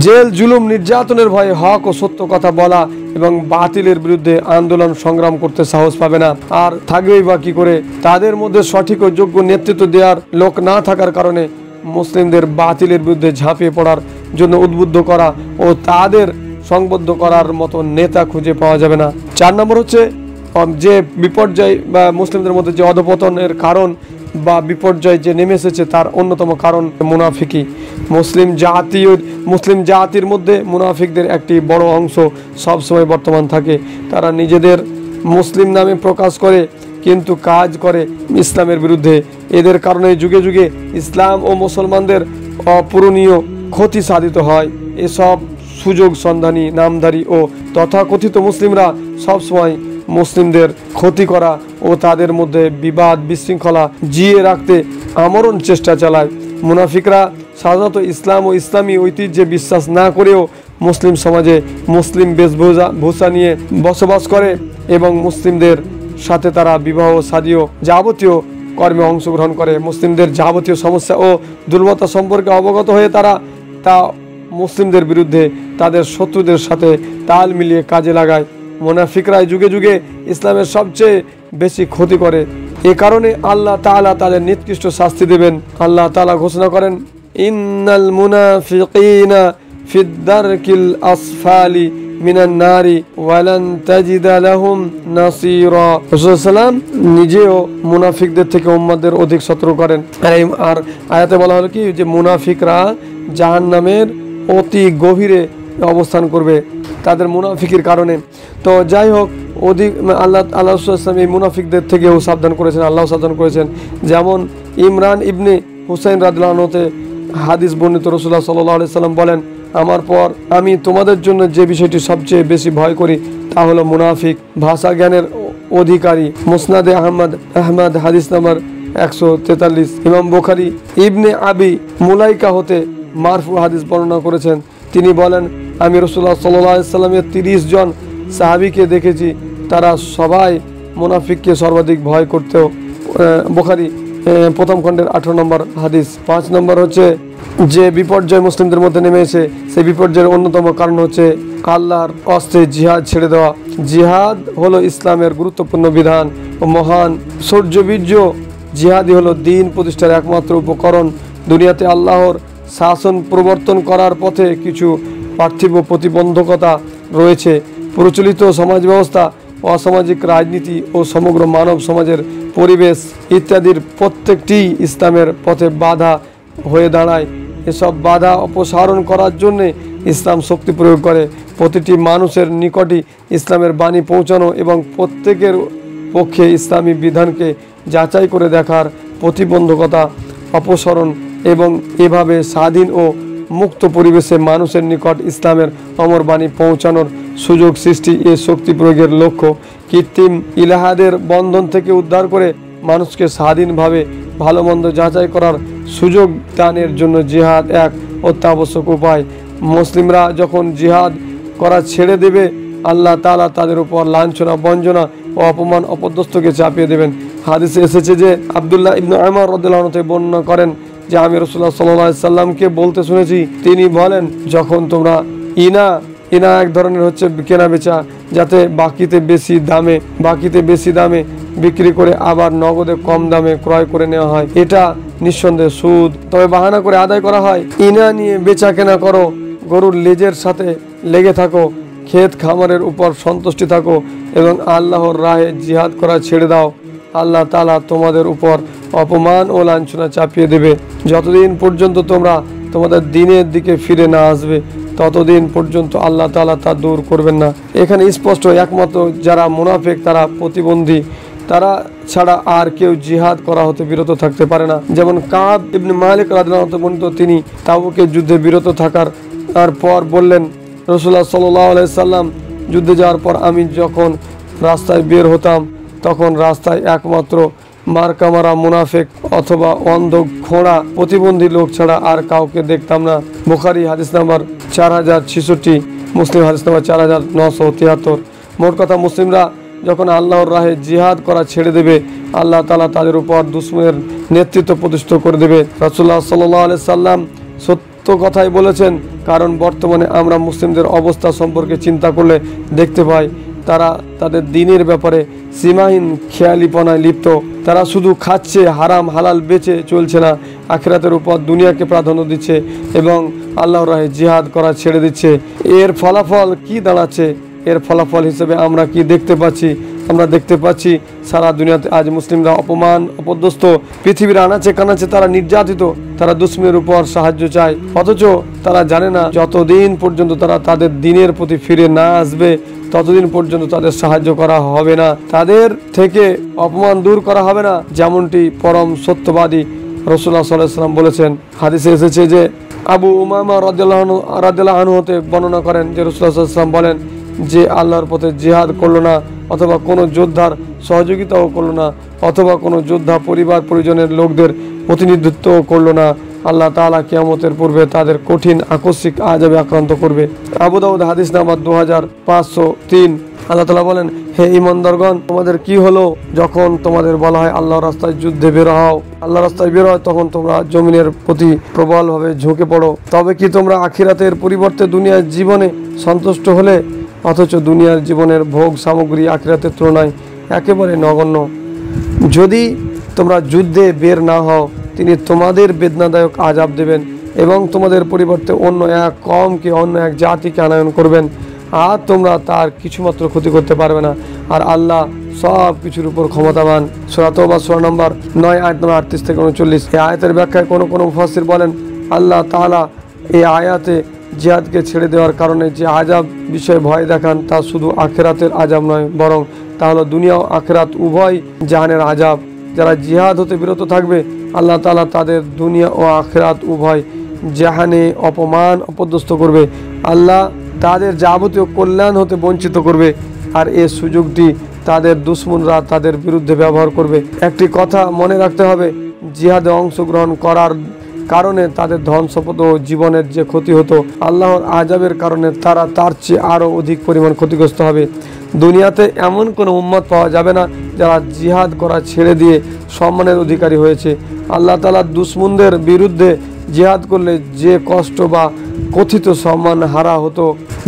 জেল, জুলুম, নির্যাতনের ভয়ে হক ও সত্য কথা বলা এবং বাতিলের বিরুদ্ধে আন্দোলন সংগ্রাম করতে সাহস পাবে না। আর থাকবেই বা কি করে? তাদের মধ্যে সঠিক ও যোগ্য নেতৃত্ব দেওয়ার লোক না থাকার কারণে মুসলিমদের বাতিলের বিরুদ্ধে ঝাঁপিয়ে পড়ার জন্য উদ্বুদ্ধ করা ও তাদের সংবদ্ধ করার মতো নেতা খুঁজে পাওয়া যাবে না। 4 নম্বর হচ্ছে যে বিপর্যয় বা মুসলিমদের মধ্যে যে অধপতনের কারণ বা বিপর্যয় যে নেমে এসেছে তার অন্যতম কারণ মুনাফিকি। মুসলিম জাতির মধ্যে মুনাফিকদের একটি বড় অংশ সবসময় বর্তমান থাকে। তারা নিজেদের মুসলিম নামে প্রকাশ করে কিন্তু কাজ করে ইসলামের বিরুদ্ধে। এদের কারণে যুগে যুগে ইসলাম ও মুসলমানদের অপূরণীয় ক্ষতি সাধিত হয়। এসব সুযোগ সন্ধানী নামধারী ও তথাকথিত মুসলিমরা সবসময় মুসলিমদের ক্ষতি করা ও তাদের মধ্যে বিবাদ বিশৃঙ্খলা জিয়ে রাখতে আমরণ চেষ্টা চালায়। মুনাফিকরা সাধারণত ইসলাম ও ইসলামী ঐতিহ্যে বিশ্বাস না করেও মুসলিম সমাজে মুসলিম বেশভূষা নিয়ে বসবাস করে এবং মুসলিমদের সাথে তারা বিবাহ সাদীয় যাবতীয় কর্মে অংশগ্রহণ করে। মুসলিমদের যাবতীয় সমস্যা ও দুর্বলতা সম্পর্কে অবগত হয়ে তারা তা মুসলিমদের বিরুদ্ধে তাদের শত্রুদের সাথে তাল মিলিয়ে কাজে লাগায়। মুনাফিকরা যুগে যুগে ইসলামের সবচেয়ে বেশি ক্ষতি করে। এ কারণে আল্লাহ তাআলা তাদের নিকৃষ্ট শাস্তি দেবেন। আল্লাহ তাআলা ঘোষণা করেন, ইন্নাল মুনাফিকিনা ফিদ দারকিল আসফালি মিনান নারি ওয়ালান তাজিদা লাহুম নাসীরা। রাসূল সাল্লাল্লাহু আলাইহি ওয়াসাল্লাম নিজেও মুনাফিকদের থেকে উম্মতদের অধিক সতর্ক করেন। আর আয়াতে বলা হলো কি যে মুনাফিকরা জাহান্নামের অতি গভীরে অবস্থান করবে তাদের মুনাফিকির কারণে। তো যাই হোক, আল্লাহ এই মুনাফিকদের থেকেও সাবধান করেছেন, আল্লাহ সাবধান করেছেন। যেমন ইমরান ইবনে হুসাইন রাদিয়াল্লাহু আনহু হাদিস বর্ণিত, রাসূলুল্লাহ সাল্লাল্লাহু আলাইহি ওয়াসাল্লাম বলেন, আমার পর আমি তোমাদের জন্য যে বিষয়টি সবচেয়ে বেশি ভয় করি তা হলো মুনাফিক। ভাষা জ্ঞানের অধিকারী মুসনাদে আহমদ হাদিস নাম্বার 143। ইমাম বুখারী ইবনে আবি মুলাইকা হতে মারফু হাদিস বর্ণনা করেছেন। তিনি বলেন, আমি রাসূলুল্লাহ সাল্লাল্লাহু আলাইহি ওয়াসাল্লামের 30 জন সাহাবীকে দেখেছি, তারা সবাই মুনাফিককে সর্বাধিক ভয় করতেও। বুখারী প্রথম খণ্ডের 18 নম্বর হাদিস। 5 নম্বর হচ্ছে যে বিপর্যয় মুসলিমদের মধ্যে নেমে এসে সেই বিপর্যয়ের অন্যতম কারণ হচ্ছে আল্লাহর অস্ত্রে জিহাদ ছেড়ে দেওয়া। জিহাদ হলো ইসলামের গুরুত্বপূর্ণ বিধান ও মহান শৌর্যবীর্য। জিহাদই হলো দিন প্রতিষ্ঠার একমাত্র উপকরণ। দুনিয়াতে আল্লাহর শাসন প্রবর্তন করার পথে কিছু পার্থিব প্রতিবন্ধকতা রয়েছে। প্রচলিত সমাজ ব্যবস্থা, অসামাজিক রাজনীতি ও সমগ্র মানব সমাজের পরিবেশ ইত্যাদির প্রত্যেকটি ইসলামের পথে বাধা হয়ে দাঁড়ায়। এসব বাধা অপসারণ করার জন্যে ইসলাম শক্তি প্রয়োগ করে। প্রতিটি মানুষের নিকটই ইসলামের বাণী পৌঁছানো এবং প্রত্যেকের পক্ষে ইসলামী বিধানকে যাচাই করে দেখার প্রতিবন্ধকতা অপসারণ এবং এভাবে স্বাধীন ও মুক্ত পরিবেশে মানুষের নিকট ইসলামের অমর বাণী পৌঁছানোর সুযোগ সৃষ্টি এ শক্তি প্রয়োগের লক্ষ্য। কৃত্রিম ইলাহাদের বন্ধন থেকে উদ্ধার করে মানুষকে স্বাধীনভাবে ভালো মন্দ যাচাই করার সুযোগ দানের জন্য জিহাদ এক অত্যাবশ্যক উপায়। মুসলিমরা যখন জিহাদ করা ছেড়ে দেবে, আল্লাহ তাআলা তাদের উপর লাঞ্ছনা, বঞ্চনা ও অপমান অপদস্থকে চাপিয়ে দেবেন। হাদিসে এসেছে যে আব্দুল্লাহ ইবনে উমর রাদিয়াল্লাহু আনহু বর্ণনা করেন যে আমি রাসূলুল্লাহ সাল্লাল্লাহু আলাইহি সাল্লামকে বলতে শুনেছি, তিনি বলেন, যখন তোমরা ইনা এক ধরনের হচ্ছে কেনা বেচা, যাতে বাকিতে বেশি দামে বিক্রি করে আবার নগদে কম দামে ক্রয় করে নেওয়া হয়, এটা নিঃসন্দেহে সুদ। তবে বাহানা করে আদায় করা হয়। ইনা নিয়ে বেচা কেনা করো, গরুর লেজের সাথে লেগে থাকো, ক্ষেত খামারের উপর সন্তুষ্টি থাকো এবং আল্লাহর রাহে জিহাদ করা ছেড়ে দাও। আল্লাহ তাআলা তোমাদের উপর অপমান ও লাঞ্ছনা চাপিয়ে দেবে। যতদিন পর্যন্ত তোমরা তোমাদের দিনের দিকে ফিরে না আসবে, ততদিন পর্যন্ত আল্লাহ তাআলা তা দূর করবেন না। এখানে স্পষ্ট একমাত্র যারা মুনাফিক তারা প্রতিবন্ধী, তারা ছাড়া আর কেউ জিহাদ করা হতে বিরত থাকতে পারে না। যেমন কাব ইবনে মালিক রাদিয়াল্লাহু আনহু তিনি তাবুকের যুদ্ধে বিরত থাকার পর বললেন, রাসূলুল্লাহ সাল্লাল্লাহু আলাইহি সাল্লাম যুদ্ধে যাওয়ার পর আমি যখন রাস্তায় বের হতাম তখন রাস্তায় একমাত্র মারকামারা মুনাফেক অথবা অন্ধ খোঁড়া প্রতিবন্ধী লোক ছাড়া আর কাউকে দেখতাম না। বুখারী হাদিস নাম্বার 4066, মুসলিম হাদিস নাম্বার 4973। মোট কথা, মুসলিমরা যখন আল্লাহর রাহে জিহাদ করা ছেড়ে দেবে, আল্লাহ তাআলা তাদের উপর দুশমনের নেতৃত্ব প্রতিষ্ঠিত করে দেবে। রাসূলুল্লাহ সাল্লাল্লাহু আলাইহি সাল্লাম সত্য কথাই বলেছেন, কারণ বর্তমানে আমরা মুসলিমদের অবস্থা সম্পর্কে চিন্তা করলে দেখতে পাই তারা তাদের দ্বীনের ব্যাপারে সীমাহীন খেয়ালিপনায় লিপ্ত। তারা শুধু খাচ্ছে, হারাম হালাল বেচে চলছে না, আখিরাতের উপর দুনিয়াকে প্রাধান্য দিচ্ছে এবং আল্লাহর রাহে জিহাদ করা ছেড়ে দিচ্ছে। এর ফলাফল কি দাঁড়াচ্ছে? এর ফলাফল হিসেবে আমরা কি দেখতে পাচ্ছি? আমরা দেখতে পাচ্ছি সারা দুনিয়াতে আজ মুসলিমরা অপমান, অপদস্থ, পৃথিবীর আনাচে কানাচে তারা নির্যাতিত, তারা দুশমনের উপর সাহায্য চায়। অথচ তারা জানে না যতদিন পর্যন্ত তারা তাদের দ্বীনের প্রতি ফিরে না আসবে ততদিন পর্যন্ত তাদের সাহায্য করা হবে না, তাদের থেকে অপমান দূর করা হবে না। যেমনটি পরম সত্যবাদী রাসূলুল্লাহ সাল্লাল্লাহু আলাইহি ওয়াসাল্লাম বলেছেন। হাদিসে এসেছে যে আবু উমামা রাদিয়াল্লাহু আনহু হতে বর্ণনা করেন যে রাসূলুল্লাহ সাল্লাল্লাহু আলাইহি ওয়াসাল্লাম বলেন যে আল্লাহর পথে জিহাদ করলো না অথবা কোনো যোদ্ধার সহযোগিতাও করলো না অথবা কোনো যোদ্ধা পরিবার পরিজনের লোকদের প্রতিনিধিত্বও করলো না, আল্লাহ তাআলা কিয়ামতের পূর্বে তাদের কঠিন আকস্মিক আযাবে আক্রান্ত করবে। আবু দাউদ হাদিস নাম্বার 2503। আল্লাহ তাআলা বলেন, হে ঈমানদারগণ, তোমাদের কি হলো যখন তোমাদের বলা হয় আল্লাহর রাস্তায় যুদ্ধে বের হও? আল্লাহর রাস্তায় বের হয় তখন তোমরা জমিনের প্রতি প্রবলভাবে ঝুঁকে পড়ো। তবে কি তোমরা আখিরাতের পরিবর্তে দুনিয়ার জীবনে সন্তুষ্ট হলে? অথচ দুনিয়ার জীবনের ভোগ সামগ্রী আখিরাতের তুলনায় একেবারে নগণ্য। যদি তোমরা যুদ্ধে বের না হও, তিনি তোমাদের বেদনাদায়ক আযাব দেবেন এবং তোমাদের পরিবর্তে অন্য এক কওমকে, অন্য এক জাতিকে আনয়ন করবেন, আর তোমরা তার কিছুমাত্র ক্ষতি করতে পারবে না। আর আল্লাহ সব কিছুর উপর ক্ষমতাবান। সূরা তাওবা সূরা নম্বর 9 আয়াত নম্বর 38 থেকে 39। এই আয়াতের ব্যাখ্যায় কোনো মুফাসসির বলেন, আল্লাহ তাআলা এই আয়াতে জিহাদকে ছেড়ে দেওয়ার কারণে যে আযাব বিষয়ে ভয় দেখান তা শুধু আখিরাতের আযাব নয়, বরং তা হলো দুনিয়া ও আখিরাত উভয় জাহানের আযাব। যারা জিহাদ হতে বিরত থাকবে, আল্লাহ তাআলা তাদের দুনিয়া ও আখিরাত উভয় জাহানে অপমান, অপদস্থ করবে। আল্লাহ তাদের যাবতীয় কল্যাণ হতে বঞ্চিত করবে, আর এই সুযোগটি তাদের দুশমনরা তাদের বিরুদ্ধে ব্যবহার করবে। একটি কথা মনে রাখতে হবে, জিহাদে অংশগ্রহণ করার কারণে তাদের ধন সম্পদ ও জীবনের যে ক্ষতি হতো, আল্লাহর আযাবের কারণে তারা তার চেয়ে আরও অধিক পরিমাণ ক্ষতিগ্রস্ত হবে। দুনিয়াতে এমন কোনো উম্মত পাওয়া যাবে না যারা জিহাদ করা ছেড়ে দিয়ে সম্মানের অধিকারী হয়েছে। আল্লাহ তাআলা দুশমনদের বিরুদ্ধে জিহাদ করলে যে কষ্ট বা কথিত সম্মান হারা হতো,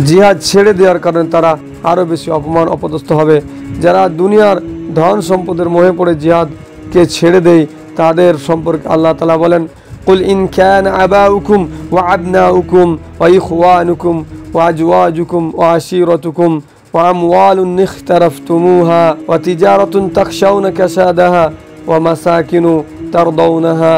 জিহাদ ছেড়ে দেওয়ার কারণে তারা আরও বেশি অপমান, অপদস্থ হবে। যারা দুনিয়ার ধন সম্পদের মোহে পড়ে জিহাদকে ছেড়ে দেয়, তাদের সম্পর্কে আল্লাহ তাআলা বলেন, কুল ইন কানা আবাউকুম ওয়া আবনাউকুম ওয়া ইখওয়ানুকুম ওয়া আজওয়াজুকুম ওয়া আশীরাতুকুম ওয়া আমওয়ালুন ইখতারাফতুমুহা ওয়া তিজারাতুন তাখশাউনা কাসাদাহা ওয়া মাসাকিনু তারদাউনাহা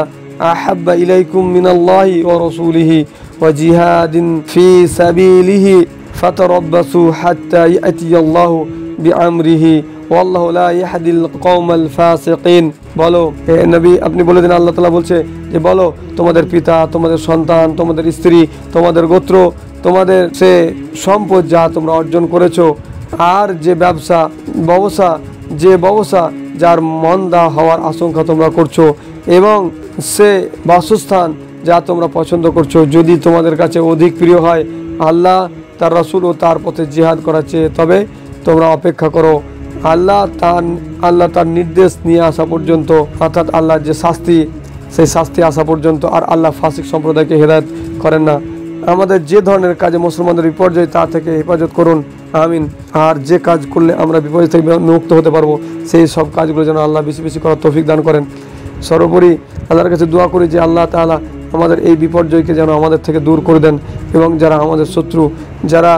আহাব্বা ইলাইকুম মিনাল্লাহি ওয়া রাসূলিহি ওয়া জিহাদিন ফি সাবিলিহি ফাতারাব্বাসু হাত্তা ইয়াতিয়াল্লাহু বিআমরিহি ওয়াল্লাহু লা ইয়াহদিল কওমাল ফাসিকিন। বলো হে নবী, আপনি বলে দিন, আল্লাহ তাআলা বলছে যে বলো, তোমাদের পিতা, তোমাদের সন্তান, তোমাদের স্ত্রী, তোমাদের গোত্র, তোমাদের সে সম্পদ যা তোমরা অর্জন করেছো, আর যে ব্যবসা যার মন্দা হওয়ার আশঙ্কা তোমরা করছো, এবং সে বাসস্থান যা তোমরা পছন্দ করছো, যদি তোমাদের কাছে অধিক প্রিয় হয় আল্লাহ, তার রাসূল ও তার পথে জিহাদ করার চেয়ে, তবে তোমরা অপেক্ষা করো আল্লাহ তার নির্দেশ নিয়ে আসা পর্যন্ত, অর্থাৎ আল্লাহ যে শাস্তি, সেই শাস্তি আসা পর্যন্ত। আর আল্লাহ ফাসিক সম্প্রদায়কে হেদায়েত করেন না। আমাদের যে ধরনের কাজে মুসলমানদের বিপর্যয়, তা থেকে হেফাজত করুন, আমিন। আর যে কাজ করলে আমরা বিপর্যয় থেকে মুক্ত হতে পারবো, সেই সব কাজগুলো যেন আল্লাহ বেশি বেশি করার তৌফিক দান করেন। সর্বোপরি আল্লাহর কাছে দোয়া করি যে আল্লাহ তাআলা আমাদের এই বিপর্যয়কে যেন আমাদের থেকে দূর করে দেন, এবং যারা আমাদের শত্রু, যারা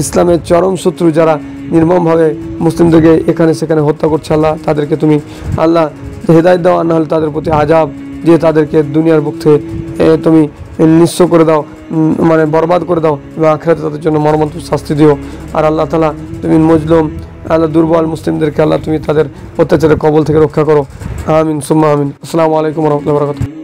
ইসলামের চরম শত্রু, যারা নির্মমভাবে মুসলিমদেরকে এখানে সেখানে হত্যা করছে, আল্লাহ তাদেরকে তুমি আল্লাহ হেদায়েত দাও, আর না হলে তাদের প্রতি আযাব দিয়ে তাদেরকে দুনিয়ার বুক থেকে তুমি নিঃস্ব করে দাও, মানে বরবাদ করে দাও, এবং আখিরাতে তাদের জন্য মর্মন্তুদ শাস্তি দিও। আর আল্লাহ তাআলা তুমি মজলুম, আল্লাহ দুর্বল মুসলিমদেরকে আল্লাহ তুমি তাদের অত্যাচারের কবল থেকে রক্ষা করো, আমিন সুম্মা আমিন। আসসালামু আলাইকুম ওয়া রাহমাতুল্লাহি ওয়া বারাকাতুহু।